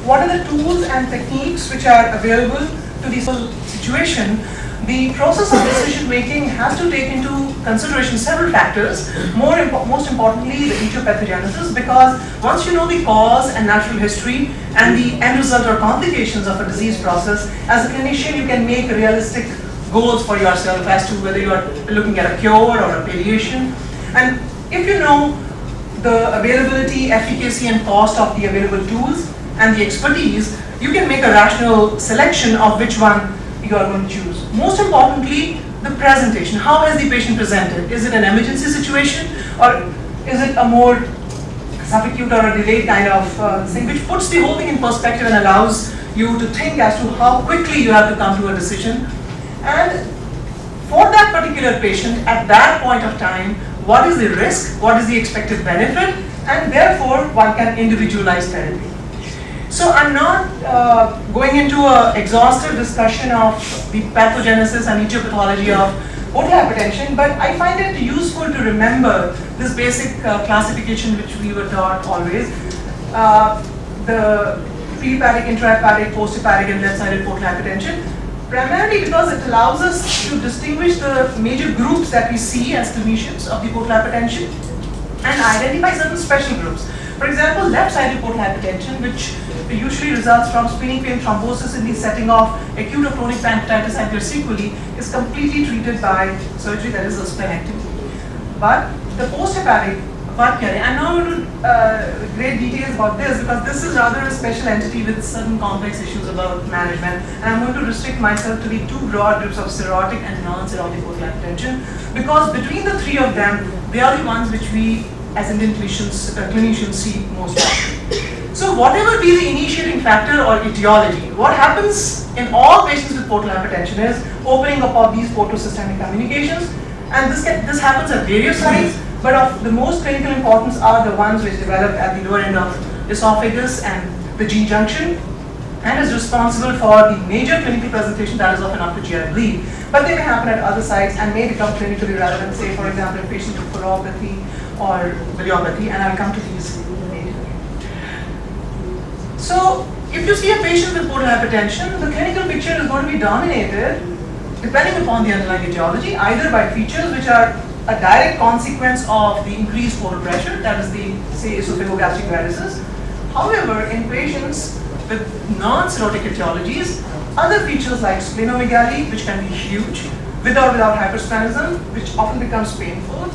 S8: What are the tools and techniques which are available to this situation? The process of decision making has to take into consideration several factors, most importantly the etiopathogenesis, because once you know the cause and natural history and the end result or complications of a disease process, as a clinician you can make realistic goals for yourself as to whether you are looking at a cure or a palliation. And if you know the availability, efficacy and cost of the available tools and the expertise, you can make a rational selection of which one you are going to choose. Most importantly, the presentation. How has the patient presented? Is it an emergency situation, or is it a more subacute or a delayed kind of thing, which puts the whole thing in perspective and allows you to think as to how quickly you have to come to a decision. And for that particular patient, at that point of time, what is the risk, what is the expected benefit, and therefore one can individualize therapy. So I'm not going into an exhaustive discussion of the pathogenesis and etiology of portal hypertension, but I find it useful to remember this basic classification which we were taught always. The pre-hepatic, intrahepatic, post-hepatic and left-sided portal hypertension, primarily because it allows us to distinguish the major groups that we see as clinicians of the portal hypertension and identify certain special groups. For example, left-sided portal hypertension, which usually results from splenic vein thrombosis in the setting of acute or chronic pancreatitis and their sequelae, is completely treated by surgery, that is a splenectomy. But the post-hepatic, I'm not going to great details about this because this is rather a special entity with certain complex issues about management, and I'm going to restrict myself to the two broad groups of cirrhotic and non-cirrhotic portal hypertension, because between the three of them, they are the ones which we as Indian clinicians see most often. So whatever be the initiating factor or etiology, what happens in all patients with portal hypertension is opening up of these portosystemic communications, and this happens at various sites, but of the most clinical importance are the ones which develop at the lower end of esophagus and the G junction, and is responsible for the major clinical presentation that is often up to GI bleed. But they may happen at other sites and may become clinically relevant, say for example a patient with neuropathy or biliopathy, and I'll come to these later. So if you see a patient with portal hypertension, the clinical picture is going to be dominated, depending upon the underlying etiology, either by features which are a direct consequence of the increased portal pressure, that is the, say, esophagogastric varices. However, in patients with non-cirrhotic etiologies, other features like splenomegaly, which can be huge, with or without hypersplenism, which often becomes painful.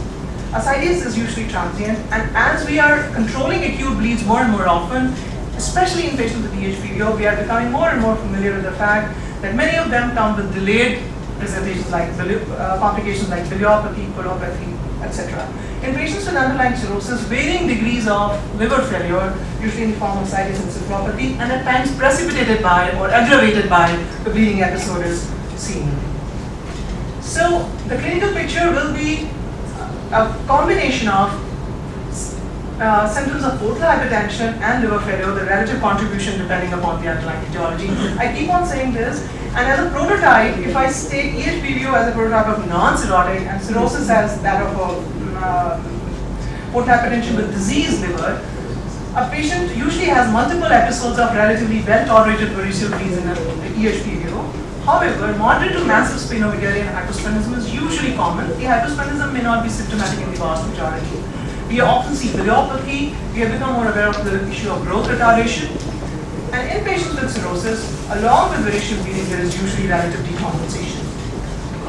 S8: Ascites is usually transient, and as we are controlling acute bleeds more and more often, especially in patients with EHPVO, we are becoming more and more familiar with the fact that many of them come with delayed presentations like complications like biliopathy, chorlopathy, etc. In patients with underlying cirrhosis, varying degrees of liver failure, usually in the form of ascites and encephalopathy, and at times precipitated by or aggravated by the bleeding episode is seen. So the clinical picture will be a combination of symptoms of portal hypertension and liver failure, the relative contribution depending upon the underlying etiology. I keep on saying this, and as a prototype, if I take EHPVO as a prototype of non-cirrhotic and cirrhosis as that of a portal hypertension with diseased liver, a patient usually has multiple episodes of relatively well-tolerated variceal bleeds in the EHPVO. However, moderate to massive splenomegaly and hypersplenism is usually common. The hypersplenism may not be symptomatic in the vast majority. We often see biliopathy. We have become more aware of the issue of growth retardation. And in patients with cirrhosis, along with variceal bleeding, there is usually relative decompensation.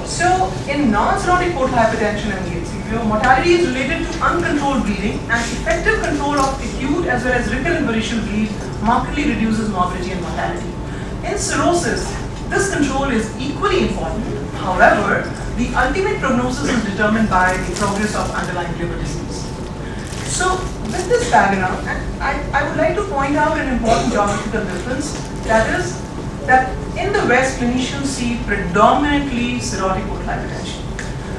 S8: So, in non-cirrhotic portal hypertension and EHPVO, mortality is related to uncontrolled bleeding, and effective control of acute as well as recurrent variceal bleed markedly reduces morbidity and mortality. In cirrhosis, this control is equally important. However, the ultimate prognosis is determined by the progress of underlying liver disease. So, with this background, I would like to point out an important geographical difference, that is, that in the West, clinicians see predominantly cirrhotic portal hypertension.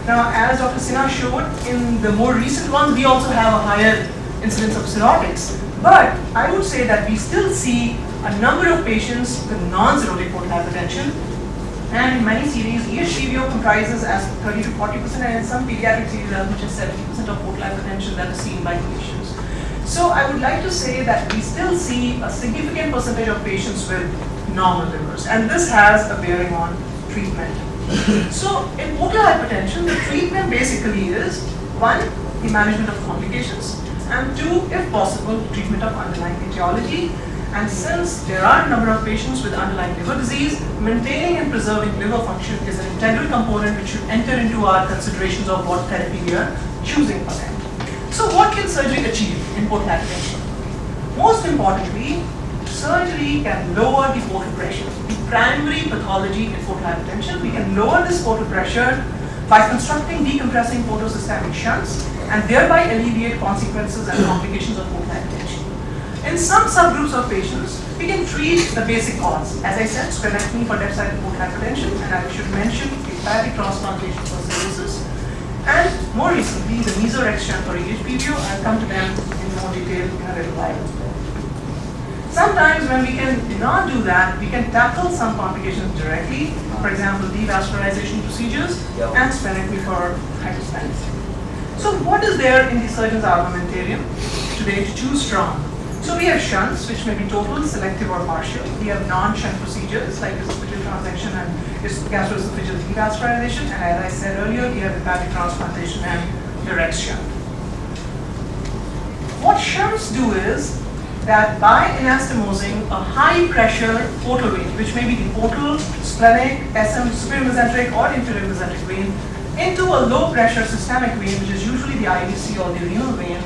S8: Now, as Dr. Sinha showed, in the more recent ones, we also have a higher incidence of cirrhotics. But I would say that we still see a number of patients with non-cirrhotic portal hypertension. And in many series, ESGVO comprises as 30 to 40%, and in some pediatric series, as much as 70% of portal hypertension that is seen by clinicians. So I would like to say that we still see a significant percentage of patients with normal livers, and this has a bearing on treatment. So in portal hypertension, the treatment basically is 1, the management of complications, and 2, if possible, treatment of underlying etiology. And since there are a number of patients with underlying liver disease, maintaining and preserving liver function is an integral component which should enter into our considerations of what therapy we are choosing for them. So what can surgery achieve in portal hypertension? Most importantly, surgery can lower the portal pressure. The primary pathology in portal hypertension, we can lower this portal pressure by constructing decompressing portosystemic shunts and thereby alleviate consequences and complications of portal hypertension. In some subgroups of patients, we can treat the basic cause. As I said, splenectomy for left-sided portal hypertension, and I should mention hepatic transplantation for cirrhosis, and more recently, the mesorex shunt for EHPVO. I'll come to them in more detail in a little while. Sometimes when we cannot do that, we can tackle some complications directly, for example, devascularization procedures and splenectomy for hypersplenicity. So what is there in the surgeon's armamentarium today to choose from? So we have shunts, which may be total, selective, or partial. We have non-shunt procedures like esophageal transection and gastroesophageal devascularization. And as I said earlier, we have hepatic transplantation and the rex shunt. What shunts do is that by anastomosing a high-pressure portal vein, which may be the portal, splenic, SM, superior mesenteric, or inferior mesenteric vein, into a low-pressure systemic vein, which is usually the IVC or the renal vein,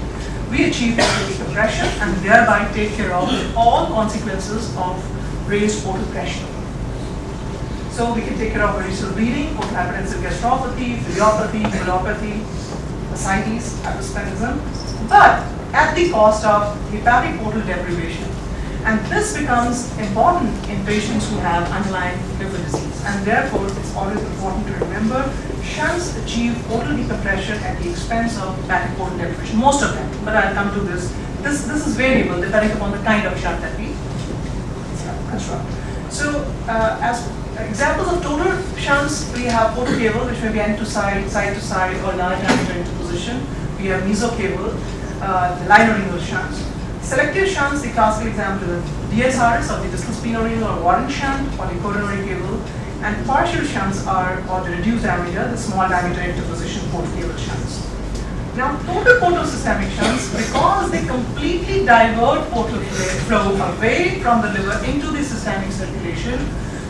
S8: we achieve portal decompression and thereby take care of all consequences of raised portal pressure. So we can take care of variceal bleeding, portal hypertensive gastropathy, philiopathy, pulmonopathy, ascites, hypersplenism, but at the cost of hepatic portal deprivation. And this becomes important in patients who have underlying liver disease. And therefore, it's always important to remember shunts achieve portal decompression at the expense of hepatic portal deprivation. Most of them, but I'll come to this. This is variable depending upon the kind of shunt that we construct. So, as examples of total shunts, we have portal cable, which may be end to side, side to side, or large diameter into position. We have mesocable, the linorenal shunts. Selective shunts, the classical example is DSRs, or the distal sphenorenal or Warren shunt, or the coronary cable. And partial shunts are, or the reduced diameter, the small diameter interposition portal cable shunts. Now, total portosystemic shunts, because they completely divert portal flow away from the liver into the systemic circulation,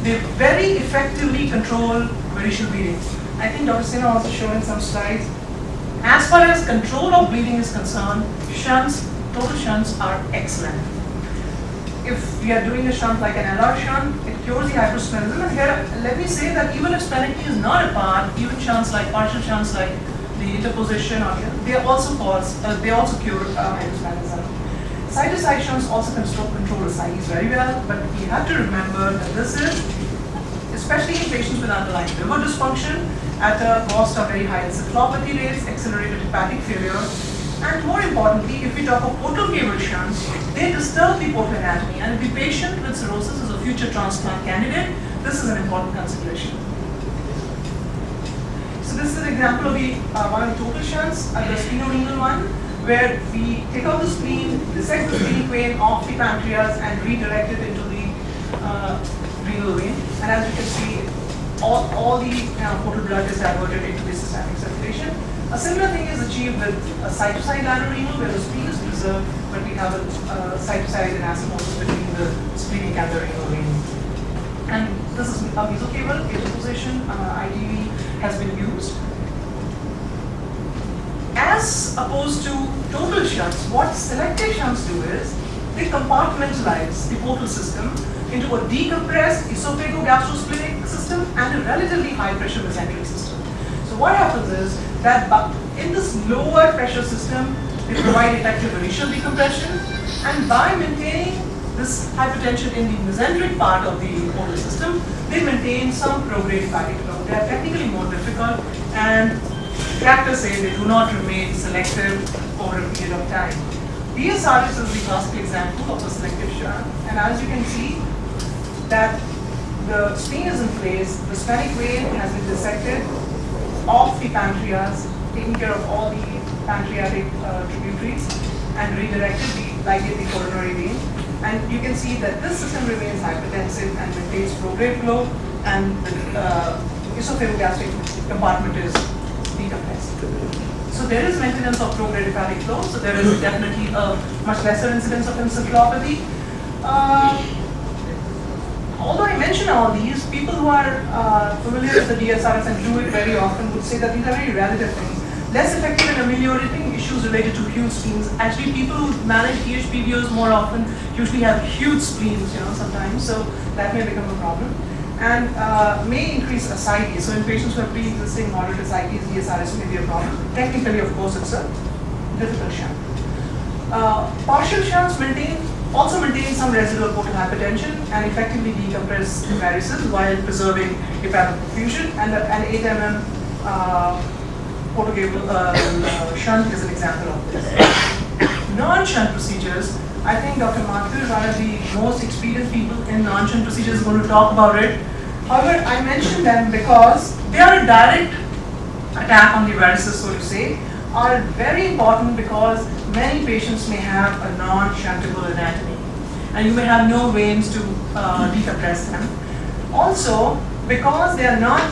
S8: they very effectively control variceal bleeding. I think Dr. Sinha also showed in some slides. As far as control of bleeding is concerned, shunts, total shunts are excellent. If we are doing a shunt like an LR shunt, it cures the hypersplenism. And here, let me say that even if splenectomy is not a part, even shunts like partial shunts like the interposition, or they also cure hypersplenism. Side-to-side shunts also control the ascites very well, but we have to remember that this is, especially in patients with underlying liver dysfunction, at a cost of very high encephalopathy rates, accelerated hepatic failure. And more importantly, if we talk of portal cable shunts, they disturb the portal anatomy, and if the patient with cirrhosis is a future transplant candidate, this is an important consideration. So this is an example of the one of the total shunts, the sphenorenal one, where we take out the spleen, dissect the splenic vein off the pancreas, and redirect it into the renal vein. And as you can see, all the portal blood is diverted into the systemic circulation. A similar thing is achieved with a side-to-side lanorenal, where the spleen is preserved, but we have a side-to-side anastomosis between the splenic and the renal vein. And this is a mesocable interposition, ITV has been used. As opposed to total shunts, what selective shunts do is they compartmentalize the portal system into a decompressed esophagogastrosplenic system and a relatively high pressure mesenteric system. So what happens is that in this lower pressure system, they provide effective radial decompression, and by maintaining this hypertension in the mesenteric part of the portal system, they maintain some prograde hepatic flow. They are technically more difficult, and practice say they do not remain selective over a period of time. DSRS is the classic example of a selective shunt, and as you can see that the spleen is in place, the sphenic vein has been dissected off the pancreas, taking care of all the pancreatic tributaries and redirected the coronary vein. And you can see that this system remains hypertensive and maintains prograde flow, and the esophagogastric compartment is decompressed. So there is maintenance of prograde hepatic flow, so there is definitely a much lesser incidence of encephalopathy. Although I mention all these, people who are familiar with the DSRS and do it very often would say that these are very relative things. Less effective in ameliorating issues related to huge spleens. Actually, people who manage EHPVOs more often usually have huge spleens, sometimes, so that may become a problem. And may increase ascites. So in patients who have pre-existing moderate ascites, DSRS may be a problem. Technically, of course, it's a difficult shunt. Partial shunts also maintain some residual portal hypertension and effectively decompress the varices while preserving hepatic perfusion, and an 8 mm portogable shunt is an example of this. Non-shunt procedures, I think Dr. Mathur, one of the most experienced people in non-shunt procedures, is going to talk about it. However, I mention them because they are a direct attack on the varices, so to say, are very important because many patients may have a non-shuntable anatomy, and you may have no veins to decompress them. Also, because they are not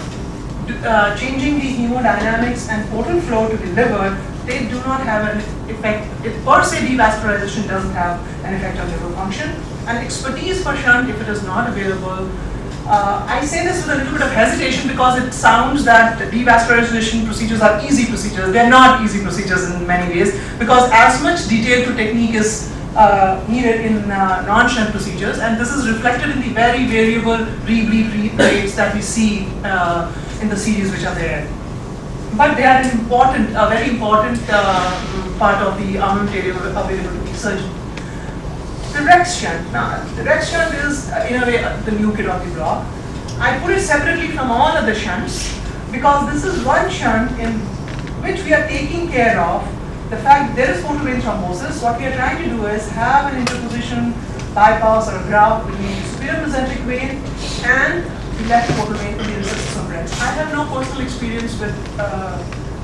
S8: changing the hemodynamics and portal flow to the liver, they do not have an effect. Per se, devascularization doesn't have an effect on liver function. And expertise for shunt, if it is not available, I say this with a little bit of hesitation because it sounds that devascularization procedures are easy procedures. They're not easy procedures in many ways, because as much detail to technique is needed in non-shunt procedures, and this is reflected in the very variable rebleed rates that we see in the series which are there. But they are a very important part of the armamentarium available to the surgeon. The Rex shunt. Now, the Rex shunt is in a way the new kid on the block. I put it separately from all other shunts because this is one shunt in which we are taking care of the fact there is portal vein thrombosis. What we are trying to do is have an interposition bypass or a graft between the superior mesenteric vein and the left portal vein to the recessus umbrella. I have no personal experience with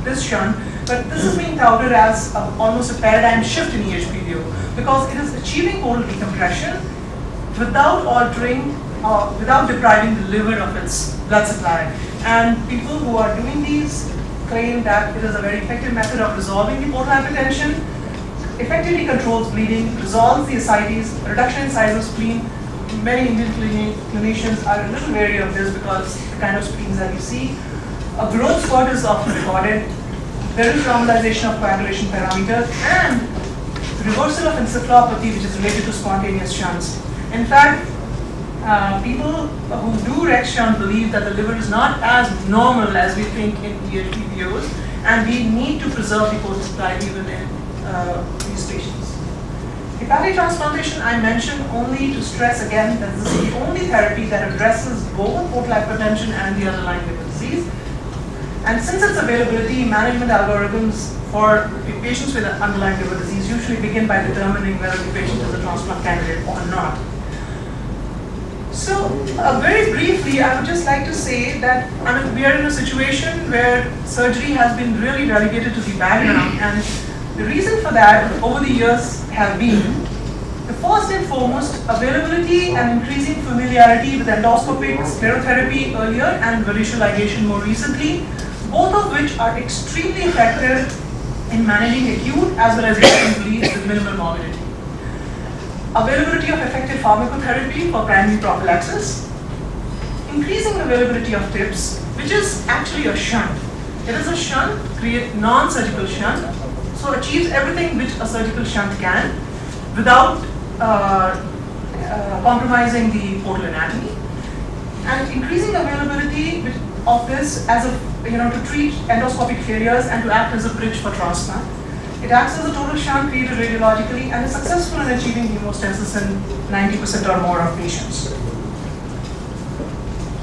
S8: this shunt, but this is being touted as almost a paradigm shift in EHPVO because it is achieving portal decompression without altering or without depriving the liver of its blood supply. And people who are doing these claim that it is a very effective method of resolving the portal hypertension, effectively controls bleeding, resolves the ascites, reduction in size of spleen. Many Indian clinicians are a little wary of this because the kind of spleens that you see. A growth spurt is often recorded. There is normalization of coagulation parameters and reversal of encephalopathy, which is related to spontaneous shunts. In fact, people who do Rex shunt believe that the liver is not as normal as we think in EHPVOs, and we need to preserve the portal supply even in these patients. Hepatic transplantation I mentioned only to stress again that this is the only therapy that addresses both portal hypertension and the underlying liver disease. And since its availability, management algorithms for patients with underlying liver disease usually begin by determining whether the patient is a transplant candidate or not. So, very briefly, I would just like to say that we are in a situation where surgery has been really relegated to the background, and the reason for that over the years have been the first and foremost availability and increasing familiarity with endoscopic sclerotherapy earlier and variceal ligation more recently, both of which are extremely effective in managing acute as well as recurrent bleeds with minimal morbidity. Availability of effective pharmacotherapy for primary prophylaxis, increasing availability of TIPS, which is actually a shunt. It is a shunt, create non-surgical shunt, so achieves everything which a surgical shunt can without compromising the portal anatomy. and increasing availability of this as a, to treat endoscopic failures and to act as a bridge for transplant. It acts as a total shunt created radiologically and is successful in achieving hemostasis in 90% or more of patients.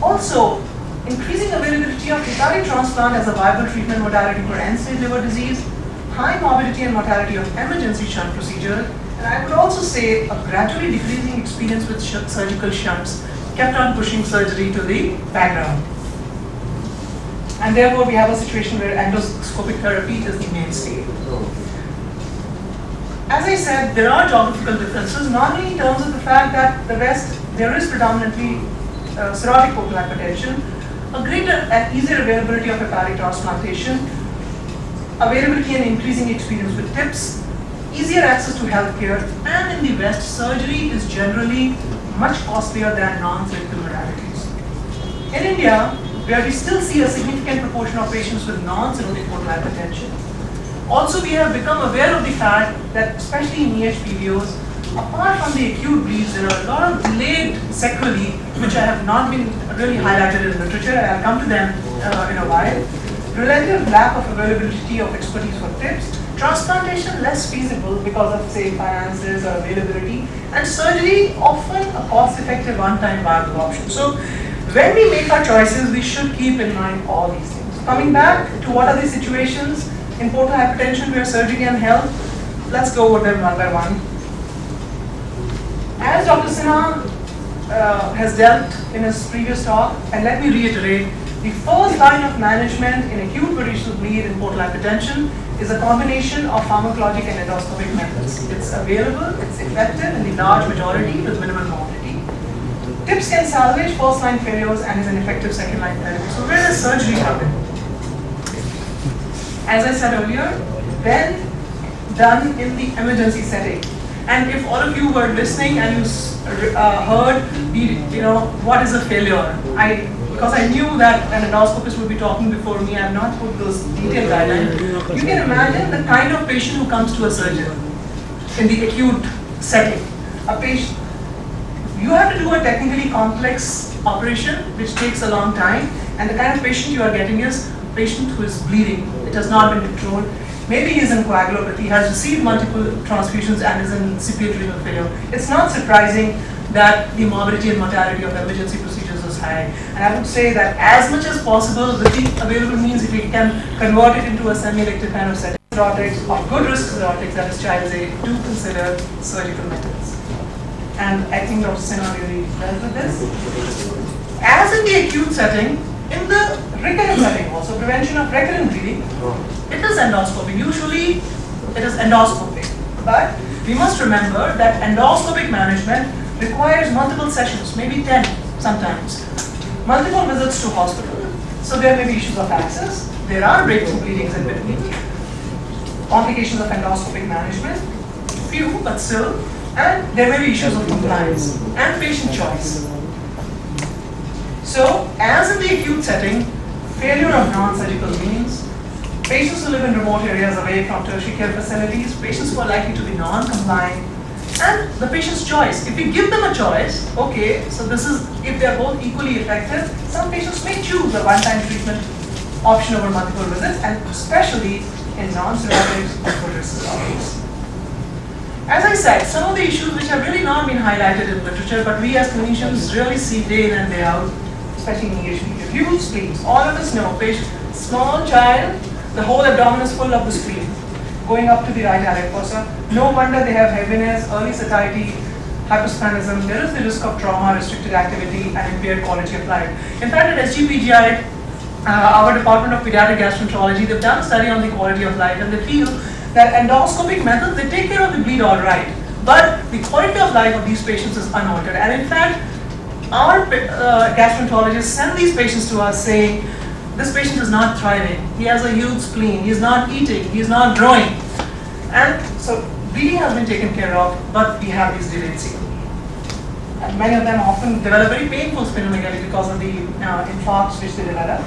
S8: Also, increasing availability of hepatic transplant as a viable treatment modality for end-stage liver disease, high morbidity and mortality of emergency shunt procedures, and I would also say a gradually decreasing experience with surgical shunts kept on pushing surgery to the background. And therefore, we have a situation where endoscopic therapy is the mainstay. As I said, there are geographical differences, not only in terms of the fact that the West, there is predominantly cirrhotic portal hypertension, a greater and easier availability of hepatic transplantation, availability and increasing experience with TIPS, easier access to healthcare, and in the West, surgery is generally much costlier than non-surgical modalities. In India, where we still see a significant proportion of patients with non-cirrhotic portal hypertension, also we have become aware of the fact that, especially in EHPVOs, apart from the acute bleeds, there are a lot of delayed sequelae which have not been really highlighted in literature, and I'll come to them in a while. Relative lack of availability of expertise for TIPS, transplantation less feasible because of, say, finances or availability, and surgery often a cost-effective one-time viable option. So when we make our choices, we should keep in mind all these things. Coming back to what are the situations in portal hypertension where surgery can help, let's go over them one by one. As Dr. Sinha has dealt in his previous talk, and let me reiterate, the first line of management in acute variceal bleed in portal hypertension is a combination of pharmacologic and endoscopic methods. It's available, it's effective in the large majority with minimal morbidity. TIPS can salvage first-line failures and is an effective second-line therapy. So where does surgery happen? As I said earlier, when done in the emergency setting. And if all of you were listening and you heard, what is a failure? Because I knew that an endoscopist would be talking before me, I have not put those detailed guidelines. You can imagine the kind of patient who comes to a surgeon in the acute setting. A patient, you have to do a technically complex operation which takes a long time, and the kind of patient you are getting is a patient who is bleeding. It has not been controlled. Maybe he is in coagulopathy, has received multiple transfusions and is in incipient renal failure. It's not surprising that the morbidity and mortality of emergency procedures is high. And I would say that as much as possible with the available means, if we can convert it into a semi-elective kind of setting, cirrhotics or good risk cirrhotics, that is child's age, do consider surgical methods. And I think Dr. Sinha really dealt with this. As in the acute setting, in the recurrent setting also, prevention of recurrent bleeding, it is endoscopy. Usually it is endoscopy. But we must remember that endoscopic management requires multiple sessions, maybe 10 sometimes. Multiple visits to hospital. So there may be issues of access. There are breakthrough bleedings in between. Complications of endoscopic management, few but still. And there may be issues of compliance and patient choice. So, as in the acute setting, failure of non-surgical means, patients who live in remote areas away from tertiary care facilities, patients who are likely to be non-compliant, and the patient's choice. If we give them a choice, okay, so this is, if they're both equally effective, some patients may choose a one-time treatment option over multiple visits, and especially in non-cirrhotics or good risk cirrhotics. As I said, some of the issues which have really not been highlighted in literature, but we as clinicians really see day in and day out, especially in EHP. Huge spleens, all of us know, patient, small child, the whole abdomen is full of the spleen, going up to the right iliac fossa. No wonder they have heaviness, early satiety, hypersplenism. There is the risk of trauma, restricted activity, and impaired quality of life. In fact, at SGPGI, our Department of Pediatric Gastroenterology, they've done a study on the quality of life, and they feel that endoscopic methods, they take care of the bleed all right, but the quality of life of these patients is unaltered. And in fact, our gastroenterologists send these patients to us saying, this patient is not thriving, he has a huge spleen, he is not eating, he is not growing. And so bleeding has been taken care of, but we have these delayed sequelae. And many of them often develop very painful splenomegaly because of the infarcts which they develop.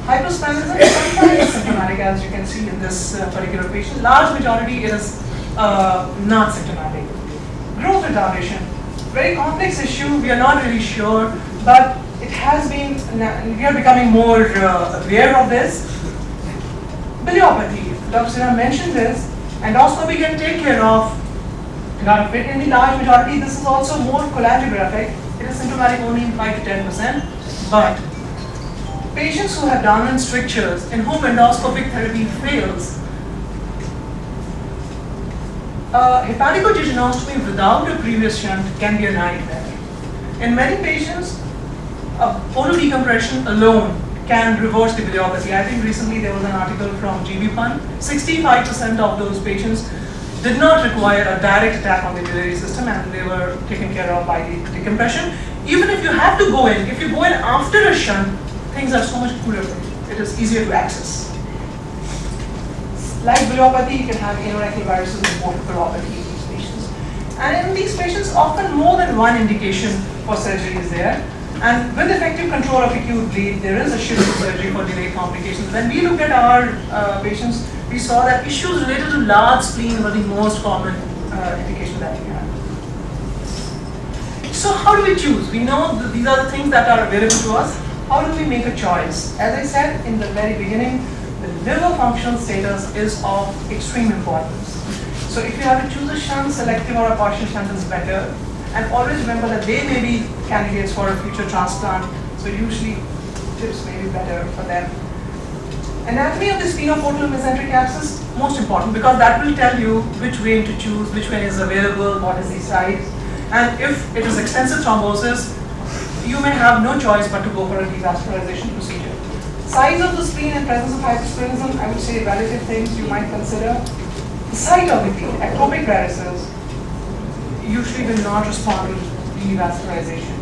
S8: Hypersplenism is sometimes symptomatic, as you can see in this particular patient. Large majority is not symptomatic. Growth retardation, very complex issue. We are not really sure but it has been, we are becoming more aware of this. Biliopathy, Dr. Sinha mentioned this, endoscopy can take care of a lot of it. In the large majority, this is also more cholangiographic. It is symptomatic only in 5 to 10%, but patients who have dominant strictures in whom endoscopic therapy fails, hepatogegenostomy without a previous shunt can be a nightmare. In many patients, photo decompression alone can reverse the biliopathy. I think recently there was an article from GB Pun. 65% of those patients did not require a direct attack on the biliary system and they were taken care of by the decompression. Even if you have to go in, if you go in after a shunt, things are so much cooler for you. It is easier to access. Like biliopathy, you can have anorectal viruses and portochlopathy in these patients. And in these patients, often more than one indication for surgery is there. And with effective control of acute bleed, there is a shift to surgery for delayed complications. When we looked at our patients, we saw that issues related to large spleen were the most common indication that we had. So how do we choose? We know that these are the things that are available to us. How do we make a choice? As I said in the very beginning, the liver functional status is of extreme importance. So if you have to choose a shunt, selective or a partial shunt is better. And always remember that they may be candidates for a future transplant. So usually tips may be better for them. Anatomy of the sphenoportal mesenteric abscess, most important because that will tell you which vein to choose, which vein is available, what is the size. And if it is extensive thrombosis, you may have no choice but to go for a devascularization procedure. Size of the spleen and presence of hypersplenism, I would say relative things you might consider. The site of the bleed, ectopic varices, usually will not respond to devascularization.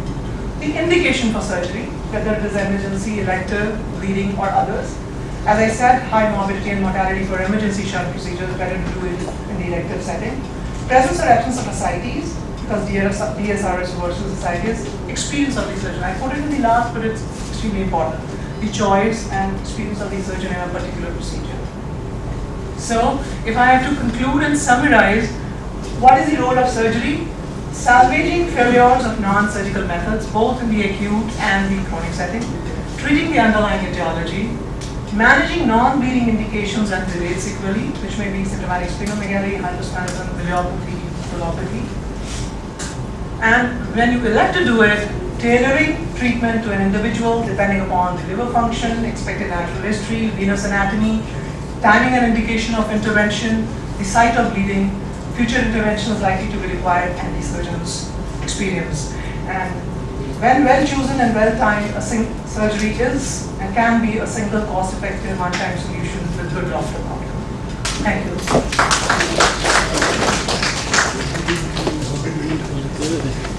S8: The indication for surgery, whether it is emergency, elective, bleeding or others. As I said, high morbidity and mortality for emergency shunt procedures, better to do it in the elective setting. Presence or absence of ascites, because DSRS versus ascites, experience of the surgeon. I put it in the last, but it's extremely important. The choice and experience of the surgeon in a particular procedure. So, if I have to conclude and summarize, what is the role of surgery? Salvaging failures of non-surgical methods, both in the acute and the chronic setting, treating the underlying etiology, managing non-bleeding indications and delayed sequelae, which may be symptomatic splenomegaly, hypersplenism, biliopathy, philopathy. And when you elect to do it, tailoring treatment to an individual depending upon the liver function, expected natural history, venous anatomy, timing and indication of intervention, the site of bleeding, future intervention is likely to be required, and the surgeon's experience. And when well chosen and well timed, a surgery is and can be a single cost-effective one-time solution with good long-term outcome. Thank you.